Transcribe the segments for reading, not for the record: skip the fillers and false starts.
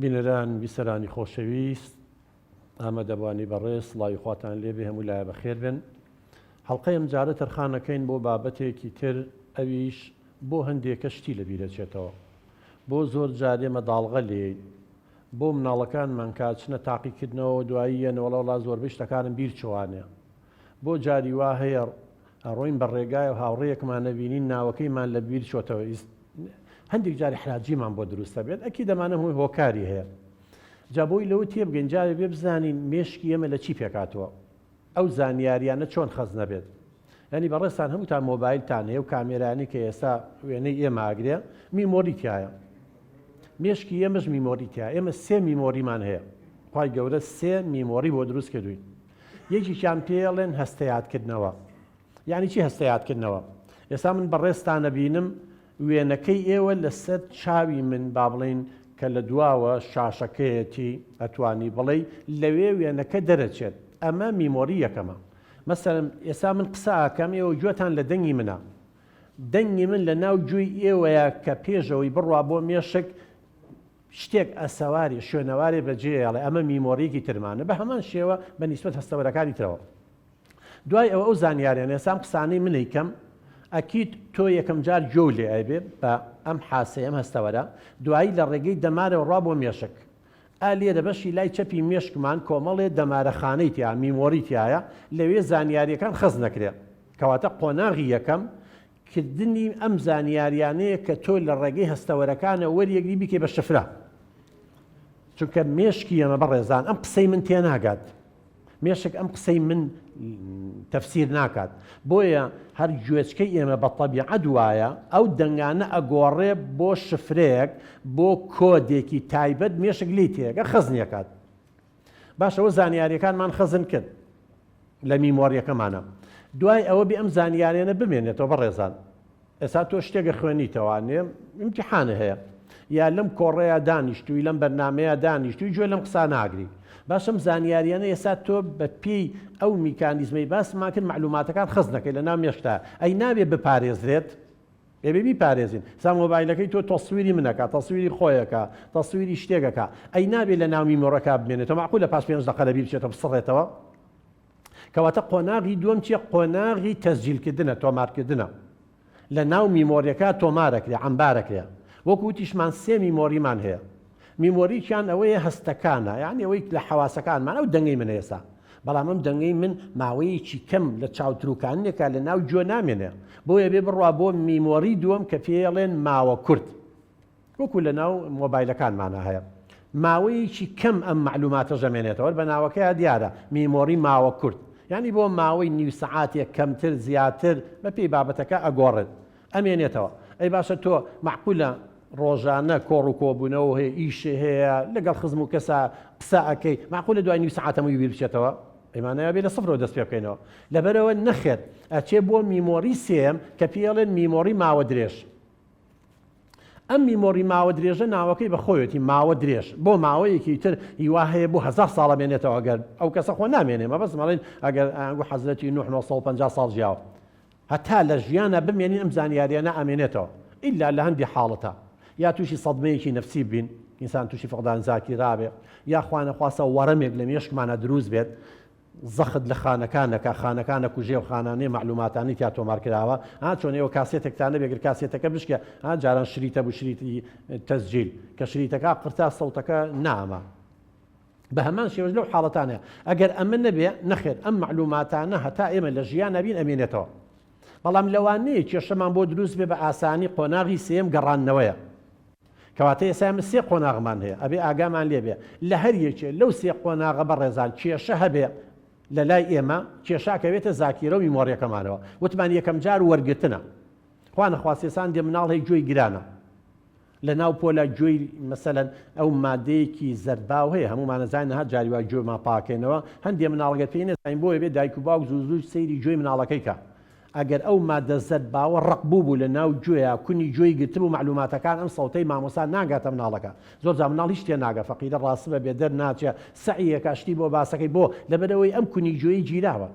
بینەران بیسەرانی خۆشەویست ئامادەبوانی بەڕێز سڵاوی خواتان لێبێ هەموو لایە بەخێر بن. هەڵقەی ئەم جارە تەرخانەکەین بۆ بابەتێکی تر، ئەویش بۆ هەندێکە شتی لەبیرەچێتەوە، بۆ زۆر جارێ مەداڵغە لێ، بۆ مناڵەکانمان کاتچنە تاقیکردنەوە دواییەنەوە وڵا زۆربەی شتەکانم بیر چوانێ، بۆ جاری وا هەیە ڕۆین بە ڕێگای و هاوڕێیەکمان نەبینین ناوەکەیمان لە بیر چۆتەوە، هەندێک جاری حراجیمان بۆ دروستە بێت، ئەکی دەمانە هەمووی هۆکاری هەیە. جا بۆی لەوە تێبگەین جارێ بێ بزانین مێشکی ئێمە لە چی پێکاتوە، ئەو زانیاریانە چۆن خەز نەبێت. ینی بەڕێستان هەمووتان مۆبایلتان هەیە و کامێرانی کە ئێستا وێنەی ئێمە ئاگرێ میمۆریتیایە، مێشکی ئێمەش میمۆریتیایە، ئێمە سێ میمۆریمان هەیە، خی گەورە سێ میمۆری بۆ دروست کردوین. یەکیشیان پێڵێن هەستەیادکردنەوە. یعنی چی هەستەیادکردنەوە؟ ئێستا من بەڕێستانە بینم وێنەکەی ئێوە لەسەر چاوی من با بڵین کە لە دواوە شاشەکەیەتی ئەتوانی بڵێ لەوێ وێنەکە دەرەچێت، ئەمە میمۆری یەکەمە. مەسەرم ئێستا من قسە ئاکەم ئێوە گوێتان لە دەنگی منە، دەنگی من لە ناو گوێی ئێوەیە کە پێشەوەی بڕوا بۆ مێشک شتێک ئەسەواری شوێنەواری بەجێڵێ، ئەمە میمۆریەکی ترمانە، بە هەمان شێوە بە نیسبەت هەستەوەرەکانی ترەوە. دوای ئەوە ئەو زانیاریان ئێسام قسانەی منیکەم ئەکیت تۆ یەکەم جار جۆ لێ ئەبێ بە ئەم حاسەیە ئەم هەستەوەرە، دوایی لە ڕێگەی دەمارەوە ڕوا بۆ مێشک، لێرە بەشی لای چەپی مێشکمان کۆمەڵێ دەمارەخانەی تیا میمۆری تایە، لەوێ زانیاریەکان خەز نەکرێت، کەواتە قۆناغی یەکەم کردنی ئەم زانیاریانەیە کە تۆ لە ڕێگەی هەستەوەرەکانە وەریەگری بیکێ بە شفرە، چونکە مێشکی ئەمە بەڕێزان ئەم قسەی من تێناگات، مێشک ئەم قسەی من تەفسیر ناکات، بۆیە هەر گوێچکەی ئێمە بە تەبیعەت وایە ئەو دەنگانە ئەگۆڕێ بۆ شفرەیەک بۆ کۆدێکی تایبەت مێشک لی تێگە خەزنیەکات. باشەوە زانیاریەکانمان خەزن کرد لە میمۆریەکەمانە، دوای ئەوە بێ ئەم زانیاریانە بمێنێتەوە بەڕێزان. ئێستا تۆ شتێکە خوێنیتەوە ئیمتیحانە هەیە، یا لەم کۆڕەیە دانیشتووی لەم بەرنامەیە دانیشتووی گوێ لەم قسە ناگری، باشم زانیاریانە ئێستا تۆ بە پێی ئەو میکانیزمەی باسمان کرد معلوماتەکان خەز نەکەی لە ناو مێشکتا، ئەی نابێ بپارێزرێت، ئێبێ بیپارێزین. سا مۆبایلەکەی تۆ تەسویری منەکە، تەسویری خۆیەکە، تەسویری شتێکەکە، ئەی نابێ لە ناو میمۆرەکە بمێنێتەوە، معقولە پاش 5 دقە لەبیر بچێتەوە بسڕێتەوە. کەواتە قۆناغی دووەم چیە؟ قۆناغی تەسجیلکردنە، تۆمارکردنە، لە ناو میمۆریەکە تۆمارەکرێ، عەمبارەکرێ. وەکو وتیشمان سێ میمۆریمان هەیە، میمۆریکیان ئەوەیە هەستەکانە، یعنی ئەوەی لە حەواسەکانمان، ئەو دەنگەی من ئێستا، بەڵام ئەم دەنگەی من ماوەیەکی کەم لە چاوتروکانێکە لە ناو گوێ نامێنێ، بۆیە بێ بڕوا بۆ میمۆری دووەم کە پێڵێن ماوە کورت، وەکو لە ناو مۆبایلەکانمانە هەیە، ماوەیەکی کەم ئەم معلوماتە ژەمێنێتەوە، بە ناوەکەی دیارە میمۆری ماوە کورت، یعنی بۆ ماوەی نیو سەعاتێک کەمتر زیاتر بە پێی بابەتەکە ئەگۆڕێت ئەمێنێتەوە. ئەی باشە تۆ معقولە ڕۆژانە کۆڕ و کۆبوونەوە هەیە، ئیشە هەیە، لەگەڵ خزم و کەسا قسە ئەەکەی، معقولە دوای نیو سەعاتەمەوی بیر بچێتەوە، ئەیمانەیە بێ لە سفرەوە دەست پێ بکەینەوە، لەبەرەوە نەخێت ئەچێ بۆ میمۆری سێم کە پێڵێن میمۆری ماوە درێژ. ئەم میمۆری ماوە درێژە ناوەکەی بەخۆیەتی ماوە درێژ، بۆ ماوەیەکی تر هیوا هەیە بۆ 1000 ساڵە مێنێتەوە، ئەگەر ئەو کەسە خۆ نامێنێ، مەبەست مەڵێن ئەگەر ئەنگو حەزرەتی نوح 950 ساڵ ژیاوە، هەتا لە ژیانە بمێنین ئەم زانیاریانە ئەمێنێتەوە، ئیلا لە هەندی حاڵەتە، یا تووشی سەدمەیەکی نەفسی بین، ئینسان تووشی فقدان زاکی رابێ، یا خوانەخواستە وەرەمێک لە مێشکمانە دروست بێت، زەخت لە خانەکانەکە، خانەکانە کوژێ و خانانەی معلوماتانی تیا تۆمارکراوە، چۆن ئێوە کاسێتێکتانە بێگر کاسێتەکە بشکە، جاران شریتە بوو شریتی تەسجیل کە شریتەکە قرتا سەوتەکە نامە. بە هەمان شێوەش لەو حاڵەتانەیە ئەگەر ئەمە نەبێ نەخێت ئەم معلوماتانە هەتا ئێمە لە ژیان نەبین ئەمێنێتەوە. بەڵام لەوانەیە کێشەمان بۆ دروست بێ بە ئاسانی قۆناغی سێم گەڕانەوەیە، کەواتە ئێستا ئێمە سێ قۆناغمان هەیە، ئەبێ ئاگامان لێبێ لە هەر یەکێ لەو سێ قۆناغە بەڕێزان کێشە هەبێ لە لای ئێمە، کێشاکەوێتە زاکیرە و میمۆریەکەمانەوە، وتمان یەکەم جار وەرگرتنە، خوا نەخواستێسان دێ مناڵ هەی گوێی گرانە، لە ناو پۆلە گوێی مەسەلەن ئەو مادەیەکی زەرباو هەیە، هەمومان نەزانین هەر جاری وا گوێمان پاکەینەوە، هەندێ مناڵگەر پێی نەزانین بۆیە بێ دایک و باوک زوو زوو سەیری گوێی مناڵەکەی کە، ئەگەر ئەو مادە زەرباوە ڕقبوو بوو لە ناو گوێیە کونی گوێی گرتر و معلوماتەکان ئەم سەوتەی مامۆستا ناگاتە مناڵەکە، زۆر جا مناڵ هیچ تێ ناگە، فەقیرە ڕاستە بە بێدەر ناچێ سەعیەکە شتی بۆ باسەکەی، بۆ لەبەرەوەی ئەم کونی گوێی گیراوە،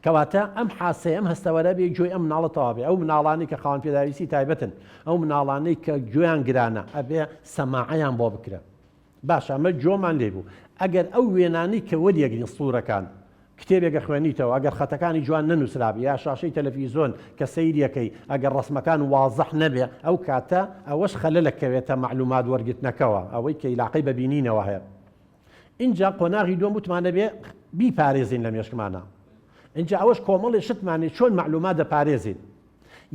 کەواتە ئەم حاسەیە ئەم هەستەوەرە بێ گوێی ئەم مناڵەتەوە بێ ئەو مناڵانی کە خاوەن پێداویستی تایبەتن ئەو مناڵانەی کە گوێیان گرانە ئەبێ سەماعەیان بۆ بکرێ باش ئەمە جۆمان لێبوو ئەگەر ئەو وێنانی کە وەریەگرین سوورەکان کتێبێکە خوێنیتەوە ئەگەر خەتەکانی جوان نەنووسرابی یا شاشەی تەلەڤیزۆن کە سەیریەکەی ئەگەر ڕسمەکان وازەح نەبێ ئەو کاتە ئەوەش خەلەلەکەوێتە معلومات وەرگرتنەکەوە ئەوەی کە عیلاقەی بەبینینەوە هەیە اینجا قۆناغی دووەم وتمانە بێ بیپارێزین لە مێشکمانە اینجا ئەوەش کۆمەڵی شتمانی چۆن معلومات دەپارێزین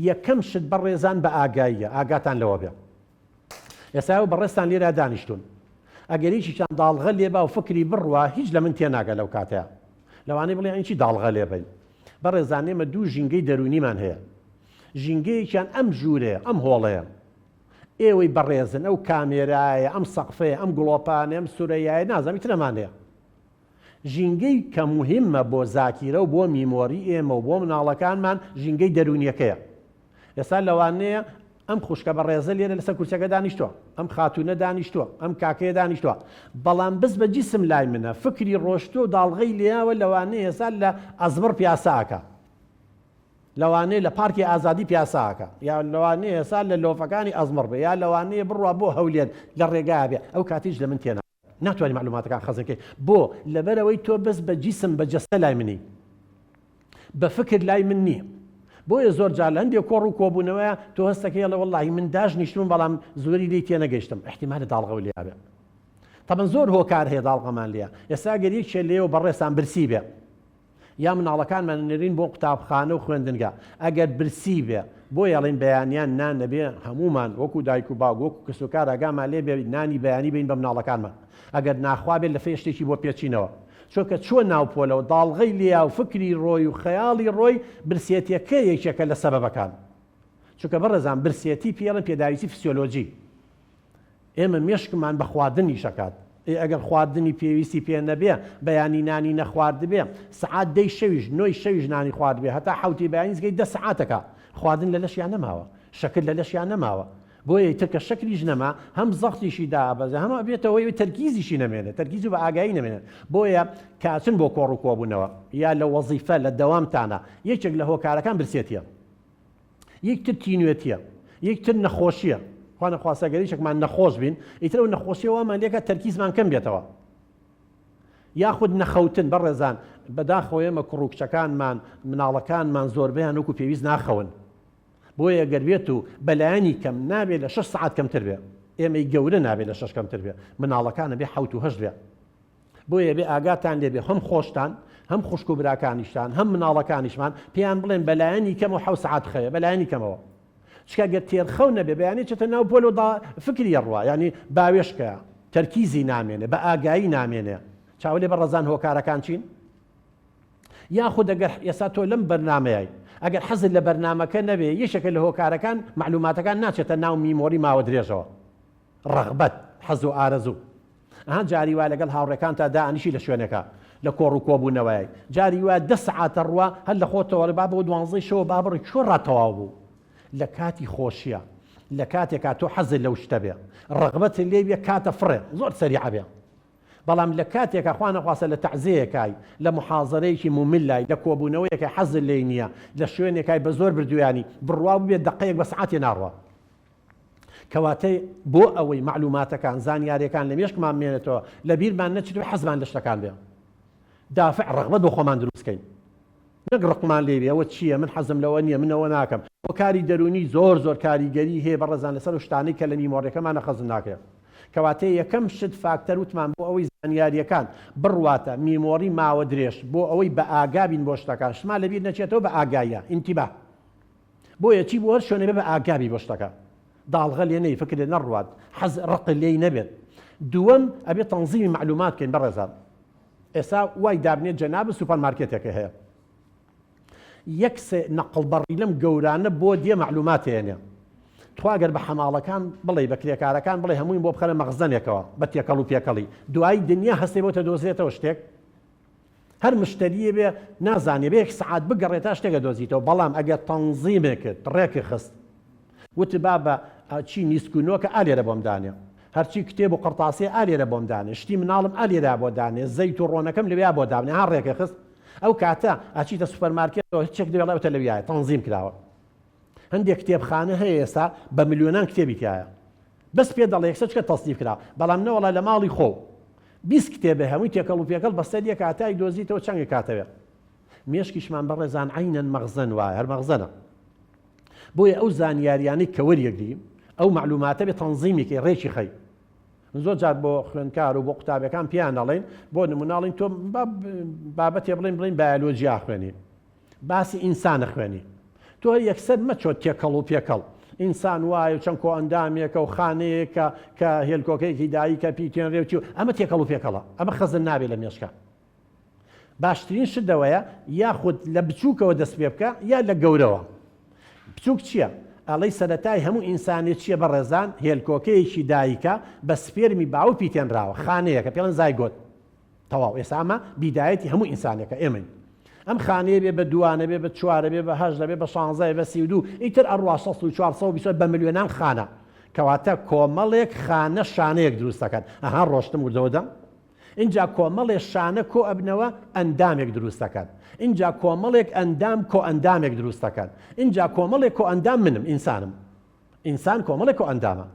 یەکەم شت بەڕێزان بە ئاگاییە ئاگاتان لەوە بێ ئێستا بەڕێستان لێرە دانیشتون ئەگەر هیچیان داڵغە لێبا و فکری بڕوە هیچ لە من تێناگە لەو کاتەیە لەوانەیە بڵێ ئەنچی داڵغە لێبین بەڕێزان ئێمە دوو ژینگەی دەرونیمان هەیە ژینگەیەکیان ئەم ژوورەیە ئەم هۆڵەیە ئێوەی بەڕێزن ئەو کامێرایە ئەم سەقفەیە ئەم گڵۆپانە ئەم سوورەیە نازانم ترەمان هەیە ژینگەی کە موهمە بۆ زاکیرە و بۆ میمۆری ئێمە و بۆ مناڵەکانمان ژینگەی دەرونیەکەیە ئێستا لەوانەیە ئەم خوشکە بەڕێزە لێرە لەسەر کورسەکە دانیشتووە ئەم خاتونە دانیشتووە ئەم کاکەیە دانیشتووە بەڵام بس بە جیسم لای منە فکری ڕۆشتۆ و داڵغەی لێیاوە لەوانەیە ئێستا لە ئەزمڕ پیاساکە لەوانەیە لە پارکی ئازادی پیاساکە یا لەوانەیە ئێستا لە لۆفەکانی ئەزمڕ بێ یا لەوانەیە بڕوا بۆ هەولێر لە ڕێگا بێ ئەو کاتیش لە من تێنا ناتوانانی معلوماتەکان خەزەکەی بۆ لەبەرەوەی تۆ بەس بە جیسم بە جەستە لای منی بە فکر لای من نییە بۆیە زۆر جار لە هەندێک کۆڕ و کۆبوونەوەیە تۆ هەستەکەی لە وەڵڵاهی من داژنیشتم بەڵام زۆری لی تێنەگەیشتم احتیمالە داڵغەوە لێیا بێ تەبەن زۆر هۆکار هەیە داڵغەمان لێیە ئێستا گەر یەکێ لێوە بەڕێستان برسی بێ یا مناڵەکانمان نێرین بۆ قوتابخانە و خوێندنگا ئەگەر برسی بێ بۆ یاڵین بەیانیان نان نەبێ هەمومان وەکو دایک و باوک وەکو کەس و کار ئاگامان لێ بێ نانی بەیانی بین بە مناڵەکانمان ئەگەر ناخوا بێت لە فێشتێکی بۆ پێچینەوە چۆکە چۆن ناوپۆلەوە داڵغەی لێیا و فکری ڕۆی و خەیاڵی ڕۆی برسێتیەکە یەکێکە لە سەبەبەکان چونکە بەڕێزان برسێتی پێڵن پێداویستی فسیۆلۆجی ئێمە مێشکمان بە خواردنی شەکات ئەگەر خواردنی پێویستی پێ نەبێ بەیانی نانی نەخوارد بێ سعات دەی شەویش نۆی شەویش نانی خوارد بێ هەتا حوتی بەیانیزگەی 10 سعاتەکە خواردن لە لەشیان نەماوە شەکر لە لەشیان نەماوە بۆیە ترکە شەکریش نەما هەم زەختیشی دابەزە هەمە بێتەوەی تەرکیزیشی نەمێنێت تەرکیز و بە ئاگایی نەمێنێت بۆیە کاچن بۆ کۆڕ و کۆبوونەوە یا لە وەزیفە لە دەوامتانە یەکێک لە هۆکارەکان برسێتیە یەکتر تینوێتیە یەکتر نەخۆشیە خوا نەخواسە گەریشێکمان نەخۆش بین ئیتر ئەو نەخۆشیەوەمان لێکە تەرکیزمان کەم بێتەوە یاخود نەخەوتن بەڕێزان بەداخەوە ئێمە کوڕوکچەکانمان مناڵەکانمان زۆربەیان وەکو پێویست ناخەون بۆیە گەربێت و بەلایانی کەم نابێت لە 6 سعات کەمتر بێ ئێمەی گەورە نابێت لە 6 کەمتر بێ مناڵەکانە بێ 7 و 8 بێ بۆیە بێ ئاگاتان لێبێ هەم خۆشتان هەم خوشک و براکانیشتان هەم مناڵەکانیشمان پێیان بڵێن بەلایانی کەم و 7 سعات خەیە بەلایانی کەمەوە چکە گەر تێرخەو نەبێ بەیانی چێتە ناو پۆلۆ فکری ڕوا ینی باوێشکە تەرکیزی نامێنێ بە ئاگایی نامێنێ چاوەلێ بەڕەزان هۆکارەکان چین یاخود ئەگەر ئێستا تۆ لەم بەرنامەیە ئەگەر حەزت لە بەرنامەکە نەبێ یەشێکە لە هۆکارەکان معلوماتەکان ناچێتە ناو میمۆری ماوە درێژەوە ڕەغبەت حەز و ئارەزوو ئەها جاری وا لەگەڵ هاوڕێکان تا دانیشی لە شوێنەکە لە کۆڕ و کۆبوونەوەی جاری وا 10 سعاتە ڕوا هەر لە خۆتەوە با بۆ 12 شەوە با بڕی چۆن ڕاتەواو بوو لە کاتی خۆشیە لە کاتێکا تۆ حەزت لەو شتە بێ ڕەغبەت لێ بێ کاتە فڕێ زۆر سەریع بێ بەڵام لە کاتێکە خوا نەخواسە لە تەعزیەکای لە محاضەرەیەکی موملای لە کۆبوونەوەیەکە حەزت لێی نییە لە شوێنێکای بە زۆر بردویانی بڕوا بێت دقەیەک بە سعاتێ ناڕوە کەواتەی بۆ ئەوەی معلوماتەکان زانیاریەکان لە مێشکمان بمێنێتەوە لە بیرمان نەچێتەوە حەزمان لە شتەکان بێ دافع ڕەغبەت بۆ خۆمان دروستکەین نەک ڕقمان لێ بێ ئەوە چییە من حەزم لەوە نییە منەوە ناکەم بۆ کاری دەرونی زۆر کاریگەری هەیە بەڕێزان لەسەر شتانەی کە لە میمۆریەکەمانە خەزم ناکرێت کەواتەی یەکەم شت فاکتەر وتمان بۆ ئەوەی زانیاریەکان بڕواتە میمۆری ماوە درێژ بۆ ئەوەی بە ئاگابین بۆ شتەکان شتمان لەبیر نەچێتەوە بە ئاگایە ئینتیباه بۆیە چی بۆ هەر شوێنە بێ بە ئاگابی بۆ شتەکە داڵغە لێ نەی فکر لێ نەڕوات حەز ڕق لێی نەبێت دووەم ئەبێ تەنزیمی معلومات بکەین بەڕێزان ئێستا وای دابنێت جەناب سوپەرمارکێتێکە هەیە یەک نەقڵ بەڕی لەم گەورانە بۆ دیە معلومات هێنێ تواگەر بە حەماڵەکان بڵێ بە کرێکارەکان بڵێ هەمووی بۆ بخەرە مەخزنێکەوە بە تێکەڵ و پێکەڵی دوای دنیا هەستێ بۆ تەدۆزرێتەوە شتێک هەر مشتریە بێ نازانێ بێ 1 سعات بگەڕێت تا شتێکە دۆزیتەوە بەڵام ئەگەر تەنزیمێکت ڕێکی خست وت با بە چی نیسکوونۆکە ئالێرە بۆم دانێ هەرچی کتێب و قڕتاسێ ئالێرە بۆم دانێ شتی مناڵم ئالێرا بۆ دانێ زەیت و ڕۆنەکەم لەوێ بۆ دابنێ هەر ڕێکی خست ئەو کاتە ئاچیتە سوپەرمارکێتەوە هیچێک دەوێڵەوەتە لەویایە تەنزیم کراوە. هەندێک کتێبخانە هەیە ئێستا بە ملیۆنان کتێبی تایە، بەس پێ دەڵێ یەکسەر چکە تەصنیف کراوە، بەڵام نەوەڵا لە ماڵی خۆ 20 کتێبە هەمووی تێکەڵ و پێکەڵ بەستە دیە کاتای دۆزیتەوە چەندێک کاتەوێت. مێشکیشمان بەڕێزان عینەن مەغزەن وایە، هەر مەغزەنە. بۆیە ئەو زانیاریانەی کە وەریەگری ئەو معلوماتە بێت تەنزیمێکی ڕێکی خەی. زۆر جار بۆ خوێندکار و بۆ قوتابەکان پیان دەڵێن بۆ نموناڵین تۆ بابەتێ بڵین بایۆلۆجیا خوێنی، باسی ئینسانە خوێنی، تۆ یەکسەر مەچۆ تێکەڵ و پێکەڵ ئینسان وایە چەند کۆ ئەندامێکە و خانەیەکە کە هێلکۆکەیەکی دایکە پیتێنرێوتی و ئەمە تێکەڵ و پێکەڵە، ئەمە خەزن نابێت لە مێشکە. باشترین شتەوەیە یاخود لە بچووکەوە دەست پێ بکە یا لە گەورەوە. بچووک چییە؟ ئەڵەی سەرەتای هەموو ئینسانێت چییە بەڕێزان؟ هێلکۆکەیەکی دایکە بە سپێرمی باو پیتێنراوە، خانەیەکە پێڵەن زایگۆت. تەواو ئێستا ئەمە بیدایەتی هەموو ئینسانێکە ئێمەین. ئەم خانەیە بێ بە دوانە بێ بە چوارە بێ بە هەژدە بێ بە 16 بە 32 ئیتر ئەڕوا 420 بە ملیۆنان خانە، کەواتە کۆمەڵێک خانە شانەیەک دروست دەکات. ئەها ڕۆشتم وردەوەدا اینجا کۆمەڵێ شانە کۆ ئەبنەوە ئەندامێک دروست دەکات، اینجا کۆمەڵێک ئەندام کۆ ئەندامێک دروست دەکات، اینجا کۆمەڵێک کۆ ئەندام منم ئینسانم. ئینسان کۆمەڵێک کۆ ئەندامە،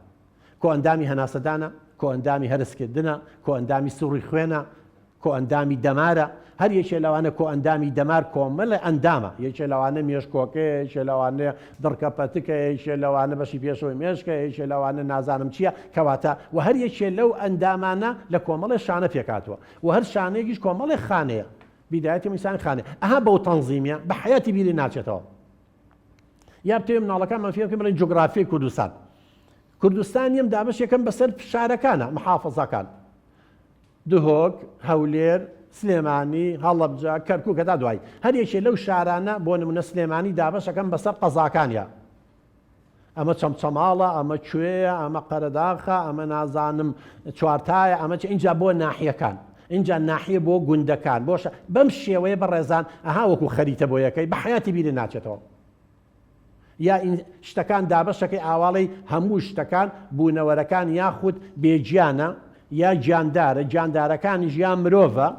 کۆ ئەندامی هەناسەدانە، کۆ ئەندامی هەرسکردنە، کۆ ئەندامی سوڕی خوێنە، کۆ ئەندامی دەمارە. هەر یەکێ لەوانە کۆ ئەندامی دەمار کۆمەڵە ئەندامە، یەکێ لەوانە مێشکۆکەیە، یەکێ لەوانە دڕکە پەتکە، یەکێ لەوانە بەشی پێشەوەی مێشکە، یەکێ لەوانە نازانم چییە، کەواتە و هەر یەکێ لەو ئەندامانە لە کۆمەڵێ شانە پێکاتوە و هەر شانەیەکیش کۆمەڵێ خانەیە، بیدایەتی ئینسان خانێ. ئەها بەو تەنزیمیە بە حەیاتی بیری ناچێتەوە. یا بتێ مناڵەکانمان فێر بکەین بڵێن جوگرافیای کوردستان. کوردستان یەم دابش یەکەم بەسەر شارەکانە، محافەزەکان، دهۆک، هەولێر، سلێمانی، هەڵەبجە، کەرکووک هەتا دوای هەر یەکێ لەو شارانە بۆ نمونە سلێمانی دابەشەکەم بەسەر قەزاکانیە. ئەمە چەمچەماڵە، ئەمە کوێیە، ئەمە قەرەداخە، ئەمە نازانم چوارتایە، ئەمە اینجا بۆ ناحیەکان، اینجا ناحیە بۆ گوندەکان، بۆشە بەم شێوەیە بەڕێزان ئەها وەکو خەریتە بۆ یەکەی بە حەیاتی بیرە ناچێتەوە. یا شتەکان دابەشەکەی ئاواڵی هەموو شتەکان بوونەوەرەکان یاخود بێجیانە یا گیاندارە، گیاندارەکانی ژیان مرۆڤە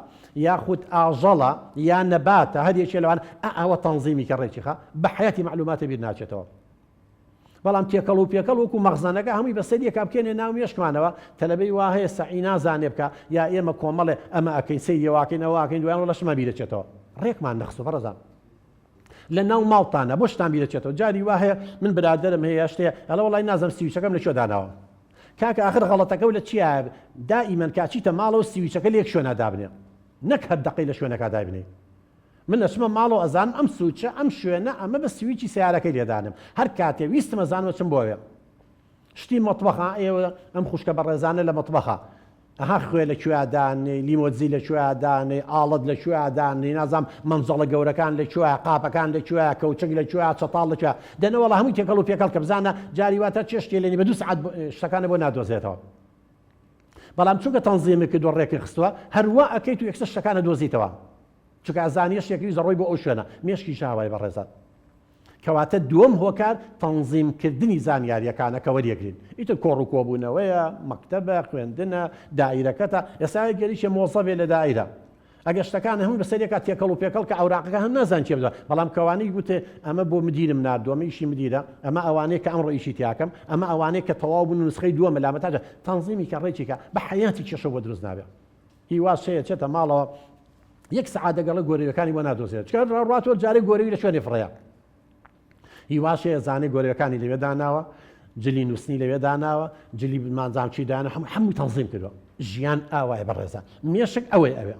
یاخود ئاژەڵە یا نەباتە، هەر یەکێ لەوان ئەوە تەنزیمی کە ڕێکیخە بە حەیاتی معلوماتە بیر ناچێتەوە. بەڵام تێکەڵ و پێکەڵ وەکو مەغزانەکە هەمووی بەسەر یەکا بکێنێ ناو مێشکمانەوە تەلەبەی وا هەیە سەعی نازانێ بکە یا ئێمە کۆمەڵێ ئەمە ئەکەین سەیەواکەین ئەوواکەین دوایان لە شمە بیرەچێتەوە. ڕێکمان نەخسو بەڕێزان لە ناو ماڵتانە بۆ شتان بیرەچێتەوە. جاری وا هەیە من برادەرم هەیە شتەیە ئەڵە وەڵای نازانم سیویچەکەم لە کوێ داناوە. کاکە ئاخر غەڵەتەکە و لە چیە؟ دائیمەن کاچیتە ماڵەوە سیویچەکە لێک شوێنە دابنێ، نەک هەر دەقەی لە شوێنەکە دابنێ. من ئەچمە ماڵەوە ئەزانم ئەم سوچە ئەم شوێنە ئەمە بە سویچی سیارەکەی لێدانم، هەر کاتێ ویستم ئەزانم چم بۆوێ. شتی مەتبەخە ئێوە ئەم خوشکە بەڕێزانە لە مەتبەخە ئەها خوێ لە کوێدانێ، لیمۆزی لە کوێدانێ، ئاڵت لە کوێدانێ، نازام مەمزەڵە گەورەکان لە کوێ، قاپەکان لە کوێ، کەوچک لە کوێ، چەتاڵ لە کوێ، دەنەوەڵە هەمووی تێکەڵ و پێکەڵ کە بزانە جاری واتە چێشتێ لێنی بە 2 سەعات شتەکانە بۆ نادۆزێتەوە. بەڵام چونکە تەنزیمی کردووە ڕێکی خستووە هەروە ئەکەیت و یەکسەر شتەکانە دۆزیتەوە، چونکە ئەزانیە شتێکی زەڕۆی بۆ ئەو شوێنە مێشکی شاوای بەڕێزان. کەواتە دووەم هۆکار تەنزیمکردنی زانیاریەکانە کە وەریەگرین. ئیتر کۆڕ و کۆبوونەوەیە، مەکتەبە، خوێندنە، دائیرەکەتە. ئێستا گەریشە مۆزەفێ لە دائیرە ئەگەر شتەکان هەموو بەسەرێکە تێکەڵ و پێکەڵ کە ئەوراقەکە هەم نازان چێ بدە، بەڵام کەوانەی گوتێ ئەمە بۆ مدیرم ناردووە، ئەمە ئیشی مدیرە، ئەمە ئەوانەیە کە ئەمڕۆ ئیشی تیاکەم، ئەمە ئەوانەیە کە تەواو بوون و نسخەی دووەمە لامەتاجە تەنزیمی کە ڕێکێکە بە حەیاتی کێشە بۆ دروست نابێت. هیواز شەیە چێتە ماڵەوە 1 سەعات دەگەڵە گۆرەویەکانی بۆ نادۆزێت، چکە ڕاتۆ جارێک گۆرەوی لە شوێنێ فڕەیە. هیواشەیە زانێ گۆرەوەکانی لەوێ داناوە، جلی نووسنی لەوێ داناوە، جلی مانزامچی دانا، هەمووی تەنزیم کردووە. ژیان ئاوایە بەڕێزان، مێشک ئەوەی ئەوێ.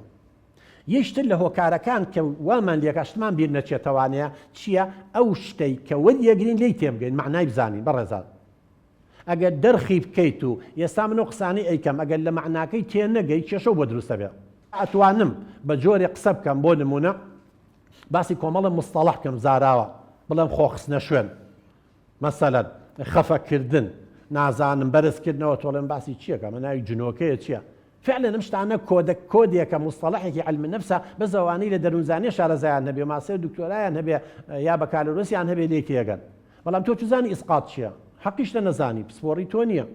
یەکتر لە هۆکارەکان کە وامان لێکەشتمان بیر نەچێتەوانەیە چییە؟ ئەو شتەی کە وەریەگرین لێی تێبگەین معنای بزانین بەڕێزان. ئەگەر دەرخی بکەیت و ئێستا من قسانی ئەیکەم ئەگەر لە معناکەی تێ نەگەی کێشە بۆ دروستە بێت. ئەتوانم بە جۆرێ قسە بکەم بۆ نمونە باسی کۆمەڵە مستەڵەح بکەم زاراوە بڵێم خۆخستنە شوێن، مەسەلەن خەفەکردن، نازانم بەرزکردنەوە تۆڵێن باسی چیەکە مەناوی جنۆکەیە چییە؟ فعلا ئەم شتانە کۆدێکە مستەڵەحێکی علمی نەفسە بە زەوانەی لە دەروونزانیە شارەزایان هەبێ، ماسەر دکتۆرایان هەبێ یا بەکالۆرۆسیان هەبێ لێکیەگەن. بەڵام تۆ چوزانی ئیسقات چییە؟ حەقیش لە نەزانی، پسپۆڕی تۆ نییە.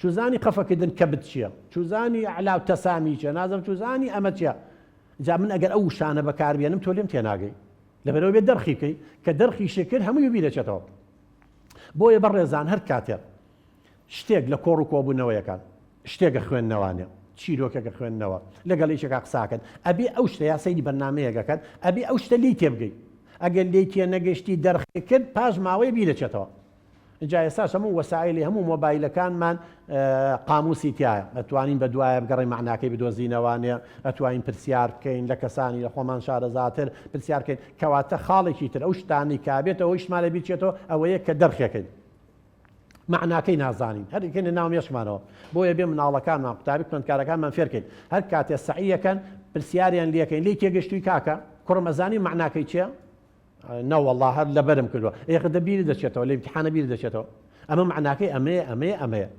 چوزانی خەفەکردن کەبت چییە؟ چوزانی علاو تەسامی چییە؟ نازم چوزانی ئەمە چییە؟ جا من ئەگەر ئەو شانە بەکاربێنم تۆ لێم تێناگەی لەبەرەوە بێت دەرخی بکەی کە دەرخی شێکرد هەمووی بیرەچێتەوە. بۆیە بەڕێزان هەر کاتێک شتێک لە کۆڕ و کۆبوونەوەیەکان شتێکە خوێندنەوانێ چیرۆکێکە خوێندنەوە لەگەڵ یەکێکا قساکەن ئەبێ ئەو شتە یا سەیری بەرنامەیەکەکەن ئەبێ ئەو شتە لی تێبگەی ئەگەر لێی تێ نەگەشتی دەرخی کرد پاش ماوەی بیرەچێتەوە. جا ئێستاش هەموو وەسایلی هەموو مۆبایلەکانمان قاموسی تایە ئەتوانین بە دوایە بگەڕی معناکەی بدۆزینەوانێ ئەتوانین پرسیار بکەین لە کەسانی لە خۆمان شارەزاتر پرسیار بکەین کەواتە خاڵێکی تر ئەو شتانی کابێتەوە ئەوی شمالە بیچێتەوە ئەوەیە کە دەرخەکەین معناکەی نازانین هەرکەین ناو مێشمانەوە بۆیە بێ مناڵەکانمان قوتابی خوێندکارەکانمان فێرکەین هەر کاتێ سەعیەکەن پرسیاریان لێکەین لی تێگەشتووی کاکە کوڕمەزانی معناکەی چییە؟ نەوەڵڵا هەر لەبەرم کردووە ئێخدە بیری دەچێتەوە لە امتحانە بیری دەچێتەوە ئەمە معناکەی ئەمەیە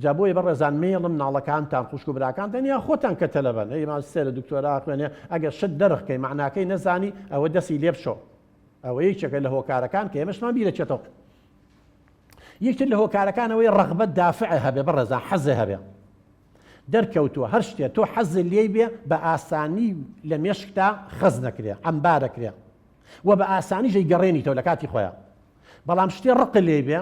جا بۆیە بەڕێزان مێڵم مناڵەکانتان خوشک و براکانتان یا خۆتان کە تەلەبەن ئەیمان سێرە دکتۆرا خوێنێ ئەگەر شت دەرخکەی معناکەی نەزانی ئەوە دەستی لێ بشۆ ئەوە یەکێکە لە هۆکارەکان کە ئێمەشمان بیرەچێتەوە. یەکتر لە هۆکارەکانەوەی ڕەغبەت دافع هەبێ بەڕێزان حەزە هەبێ دەرکەوتووە هەر شتێ تۆ حەزت لێی بێ بە ئاسانی لە مێشکتا خەز نەکرێ ئەمبارەکرێ و بە ئاسانی ژەی گەڕێنیتەوە لە کاتی خۆیان بەڵام شتێ ڕق لێ بێ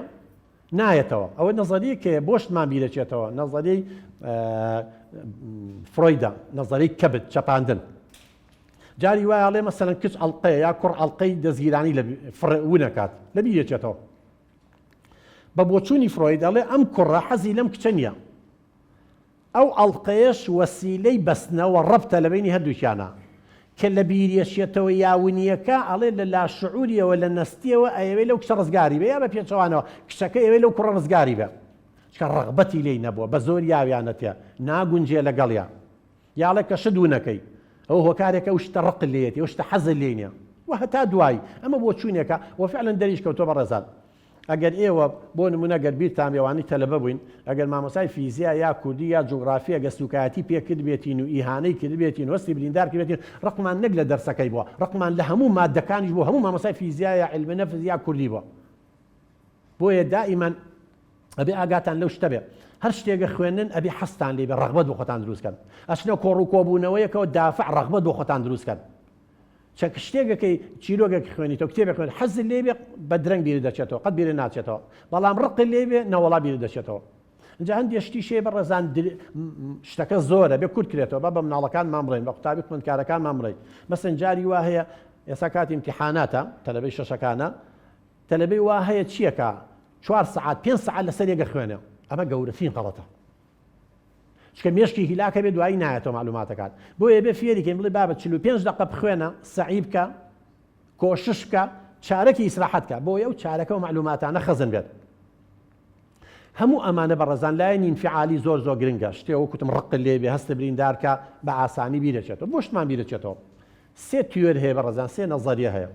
نایەتەوە. ئەوە نەزەری کە بۆشتمان بیرەچێتەوە نەزەری فرۆیدە نەزەری کەبت چەپاندن جاری وایڵێ مەسەلەن کچ ئەڵقەیە یا کوڕ ئەڵقەی دەزگیرانی لە ونەکات لە بیرەچێتەوە بە بۆچوونی فرۆید ئەڵێ ئەم کوڕە حەزی لەم کچە نییە ئەو ئەڵقەیەش وەسیلەی بەستنەوە ڕەبتە لە بینی هەردووکیانە کە لە بیرێشێتەوە یاونیەکە ئەڵێ لە لاشعوریەوە لە نەستیەوە ئەوێ لەو کچە ڕزگاری بێ یا بە پێچەوانەوە کچەکە ئەوێ لەو کوڕە ڕزگاری بێ چکە ڕەغبەتی لێی نەبووە بە زۆر یاویانەتێ ناگونجێ لەگەڵیان یاڵێ کە شدوونەکەی ئەو هۆکارێکە ئەو شتە ڕق لێتی ئەو شتە حەزە لێ نییە و هەتا دوایی ئەمە بۆ چوونێکە وە فعلەن دەریش کەوتۆ بەڕێزان. ئەگەر ئێوە بۆ نمونە گەر بیرتان ئێوانی تەلەبە بووین ئەگەر مامۆسای فیزیا یا کوردی یا جوگرافیا گەستوکایەتی پێکرد بێتین و ئیهانەی کرد بێتین وەستی بریندار کرد بێتین ڕقمان نەک لە دەرسەکەی بووە ڕقمان لە هەموو مادەکانیش بوو هەموو مامۆسای فیزیا یا علمە نەفز یا کوردی بووە. بۆیە دائیمەن ئەبێ ئاگاتان لەو شتە بێ هەر شتێکە خوێنن ئەبێ حەستان لێ بێ ڕەغبەت بۆ خۆتان دروستکەن ئەچنە کۆڕ و کۆبوونەوەیەکەوە دافع ڕەغبەت بۆ خۆتان دروستکەن چەک شتێکەکەی چیرۆگێک خوێنیتەوە کتێبێک خوێن حەزت لێ بێ بە درەنگ بیرە دەچێتەوە قەت بیرە ناچێتەوە بەڵام ڕق لێ بێ نەوەڵا بیرە دەچێتەوە. اینجا هەندێک شتی شێ بەڕێزان شتەکە زۆرە بێ کورت کرێتەوە بە مناڵەکانمان بڵێن بە قوتابی خوێندکارەکانمان بڵێن مەسەن جاری وا هەیە ئێستا کاتی امتحاناتە تەلەبەی شەشەکانە تەلەبەی وا هەیە چیەکە 4 ساعات 5 ساعات لەسەر یەکە خوێنێ ئەمە گەورەترین غەڵەتە چکە مێشکی هیلاکە بێ دوایی نایەتەوە معلوماتەکان بۆیە بێ فێریکەین بڵێ بابەت 45 دقە بخوێنە سەعی بکە کۆشش بکە چارەکی ئیسراحەت بکە بۆیە ئەو چارەکە و معلوماتانە خەزن بێت. هەموو ئەمانە بەڕێزان لایەنی انفعالی زۆر زۆر گرنگە شتێ وەکوتم ڕق لێ بێ هەستە بریندارکە بە ئاسانی بیرەچێتەوە بۆ شتمان بیرەچێتەوە. سێ تیۆر هەیە بەڕێزان سێ نەزەریە هەیە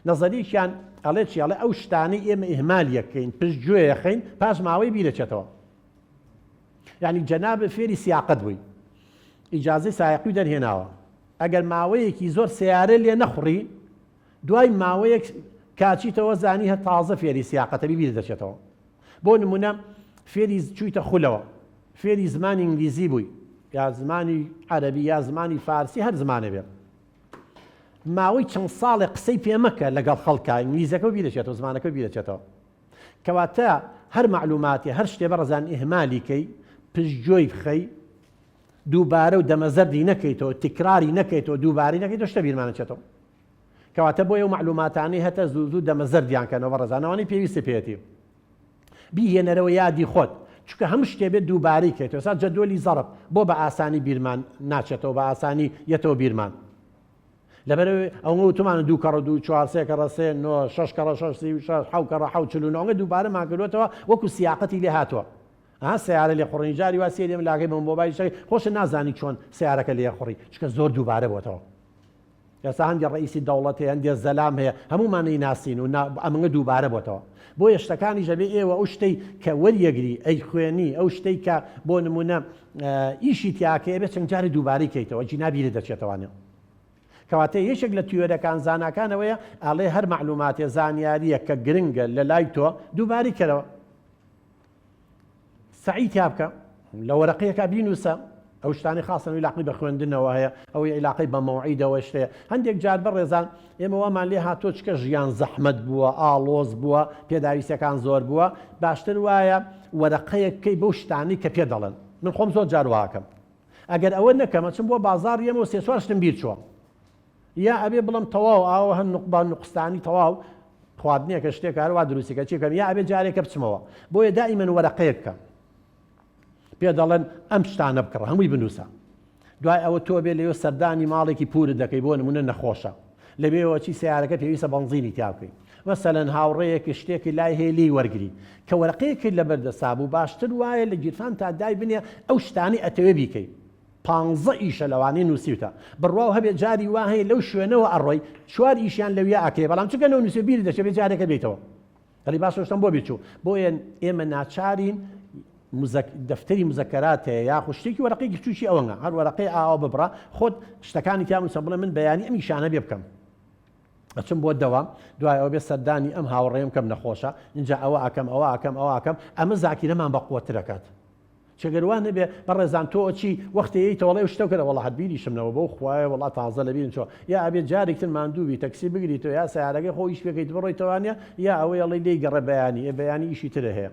نەزەریەکیان ئەڵێ چی ئەڵێ ئەو شتانەی ئێمە ئیهمالیەکەین پشتگوێیەخەین پاش ماوەی بیرەچێتەوە. یعنی جەناب فێری سیاقەت بووی ئیجازەی سایقی دەرهێناوە ئەگەر ماوەیەکی زۆر سیارە لێ نەخوڕی دوای ماوەیەک کاچیتەوە زانی هە تازە فێری سیاقەتەبی بیر دەچێتەوە. بۆ نمونە فێری چوویتە خولەوە فێری زمانی ئینگلیزی بووی یا زمانی عەرەبی یا زمانی فارسی هەر زمانە بێت ماوەی چەند ساڵێک قسەی پێمەکە لەگەڵ خەڵکە ئینگلیزەکە بیرەچێتەوە زمانەکە بیرەچێتەوە کەواتە هەر معلوماتی هەر شتێ بەڕێزان ئیهمالیکەی پشتگوێی بخەی دووبارە و دەمەزەردی نەکەیتەوە تکراری نەکەیتەوە دووباری نەکەیتەوە شتە بیرمانەچێتەوە کەواتە بۆ ئەو معلوماتانەی هەتە زوو دەمەزەردیانکەنەوە بەڕێزانەوەی پێویستە پێێتی بیهێنەرەوە یادی خۆت چونکە هەموو شتێ بێت دووباری کەیتەوە سا جەدوەلی زەرب بۆ بە ئاسانی بیرمان ناچێتەوە بە ئاسانی یەتەوە بیرمان لەبەرەوەی ئەوە وتمانە 2 کەڕە 2 4 3 کەڕە 3 9 6 کەڕە 6 7 کەڕە 7 49 دووبارە ماکردوێتەوە وەکو سیاقەتی لێ هاتووە سیارە لێ خوڕی جاری وا سێرێم لاگەی بە مۆبایل شەی خۆشە نازانی چۆن سیارەکە لێ خوڕی چکە زۆر دووبارە بۆتەوە ئێستا هەندێک ڕئیسی دەوڵەت هەیە هەندێک زەلام هەیە هەموومانەی ناسین و ئەمەngە دووبارە بۆتەوە بۆ یەشتەکانی ژەبێ ئێوە ئەو شتەی کە وەریەگری ئەی خوێنی ئەو شتەی کە بۆ نمونە ئیشی تیاکەیە بێت چەند جاری دووباری کەیتەوە جینابیرە دەچێتەوانێ کەواتە یەکێک لە تیۆرەکان زاناکانەوەیە ئاڵێ هەر معلوماتێ زانیاریە کە گرنگە لە لای تۆ دووباری کەرەوە سعی تیا بکە لە وەرەقەیەکە بینووسە ئەو شتانی خاصن علاقی بە خوێندنەوە هەیە ئەوەی علاقی بە مەوعیدەوە شتەیە هەندێک جار بەڕێزان ئێمە وەمان لێ هاتۆ چکە ژیان زەحمەت بووە ئاڵۆز بووە پێداویستەکان زۆر بووە باشتر وایە وەرەقەیەکەی بەو شتانی کە پێ دەڵێن من خۆم زۆر جار واکەم ئەگەر ئەوە نەکەمە چم بۆ بازار ئێمە سێ چوار شتم بیر چووە یا ئەبێ بڵم تەواو ئاوە هەن نقبان نقستانی تەواو خواردنیەکە شتێک هەروە دروستیکە چیکەم یا ئەبێ جارێکە بچمەوە بۆیە دائیمەن وەرەقەیەک بکەم پێ دەڵێن ئەم شتانە بکڕە هەمووی بنووسە دوای ئەوە تۆ بێ لەوێ سەردانی ماڵێکی پورت دەکەی بۆ نمونە نەخۆشە لەبێەوە چی سیارەکە پێویستە بەنزینی تیا بکەی مەسەلەن هاوڕێیەکی شتێکی لای هەیە لی وەرگری کە وەرەقەیەکی لەبەردەسا بوو باشتر وایە لە گیرفان تا دای بنێ ئەو شتانی ئەتەوێ بیکەی 15 ئیشە لەوانەیە نووسیوتە بڕواو هەبێت جاری وا هەیە لەو شوێنەوە ئەڕۆی چوار ئیشیان لەویە ئاکەیە بەڵام چونکە نەو نووسێ بیری دەچێت بێت جارێکە بێتەوە هەلی باش شتم بۆ بچوو بۆیە ئێمە ناچارین دەفتەری مزەکەرات هەیە یاخو شتێکی وەرەقەیەکی تووشی ئەوەنە هەر وەرەقەی ئاوا ببڕە خۆت شتەکانی تیا نووسە بڵێ من بەیانی ئەم ئیشانە بێ بکەم ئەچم بۆ دەوام دوای ئەوە بێ سەردانی ئەم هاوڕێم کەم نەخۆشە اینجا ئەوە ئەکەم ئەوە ئەکەم ئەوە ئەکەم ئەمە زاکیرەمان بە قووەتر دەکات چگەروان نەبێ بەڕێزان تۆ چی وەختەیە تەوەڵی شتە کەرە وڵات بیریشمنەوە بۆ خوایە وڵات تازە لەبیرن چۆ یا ئەبێت جارێکتر ماندووبی تەکسی بگریتەوە یا سیارەکەی خۆ ئیش پێکەیت بڕۆیتەوانە یا ئەوەی ئەڵی لێی گەڕە بەیانی بەیانی ئیشی ترە هەیە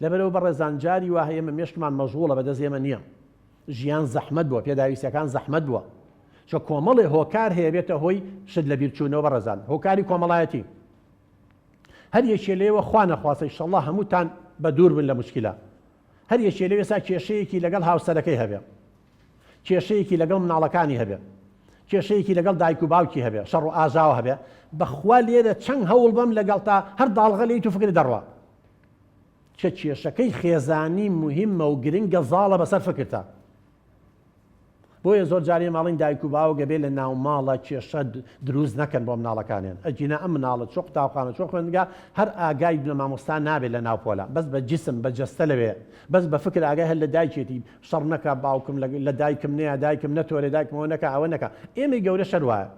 لەبەرەوە بەڕێزان جاری وا هەیە مێشکمان مەشغوڵە بەدەست ئێمە نییە ژیان زەحمەت بووە پێداویستەکان زەحمەت بووە چۆ کۆمەڵی هۆکار هەیە بێتە هۆی شت لە بیرچوونەوە بەڕێزان هۆکاری کۆمەڵایەتی هەر یەکێ لێوە خوا نەخواسە ئینشەڵڵا هەمووتان بە دوور بن لە موشکیلە هەر یەکێ لێوە سا کێشەیەکی لەگەڵ هاوسەرەکەی هەبێ کێشەیەکی لەگەڵ مناڵەکانی هەبێ کێشەیەکی لەگەڵ دایک و باوکی هەبێ شەڕ و ئاژاوە هەبێ بەخوا لێرە چەند هەوڵ بەم لەگەڵ تا هەر داڵغە لێیت و فکر دەڕوە چه کێشەکەی خێزانی مهمە و گرنگە زاڵە بەسەر فکرتە بۆیە زۆر جارێ ماڵین دایک و باوکە بێ لە ناو ماڵە کێشە دروست نەکەن بۆ مناڵەکانیان ئەجینە ئەم مناڵە چۆ قوتابخانە چۆ خوێندگا هەر ئاگای لە مامۆستا نابێت لە ناو پۆلە بەس بە جسم بە جەستە لەوێ بەس بە فکر ئاگای هەر لە دایکێتی شەڕ نەکا باوکم لە دایکم نییە دایکم نەتۆرێ دایکمەوە نەکە ئەوە نەکە ئێمەی گەورە شەر وایە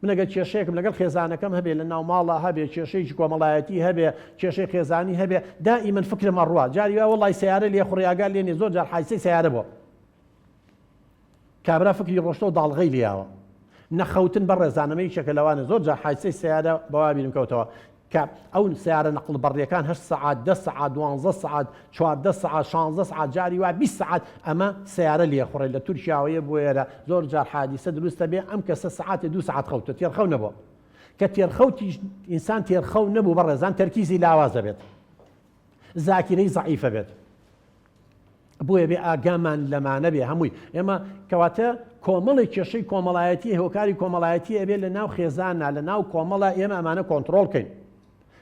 منەگە کێشەیەکم لەگەڵ خێزانەکەم هەبێ لە ناو ماڵە هەبێ کێشەیەکی کۆمەڵایەتی هەبێ کێشەی خێزانی هەبێ دائیمەن فکرمە ڕوە جاری وا وەڵای سیارە لێ خوڕیاگا لێنێ زۆر جار حادسەی سیارە بووە کابرا فکری ڕۆشتە و داڵغەی لیاوە نەخەوتن بە ڕێزانەمەی شەکە لەوانە زۆر جار حادسەی سیارە بەوا بینم کەوتەوە کە ئەو سیارە نەقڵ بەڕیەکان 8 سعات 10 سعات 12 سعات 14 سعات 16 سعات جاری وا 20 سعات ئەمە سیارە لێ خوڕێ لە تورکیاوەیە بۆیێرە زۆر جار حادیسە دروستە بێ ئەم کەسە سعاتی 2 سعات خەوتە تێرخەو نەبووە کە تێرخەوتی ئینسان تێرخەو نەبوو بە ڕێزان تەرکیزی لاوازە بێت زاکیرەی زەعیفە بێت بۆیە بێ ئاگامان لەمانە بێ هەمووی ئێمە کەواتە کۆمەڵی کێشەی کۆمەڵایەتی هۆکاری کۆمەڵایەتی ئەبێ لە ناو خێزانە لە ناو کۆمەڵە ئێمە ئەمانە کۆنتڕۆڵکەین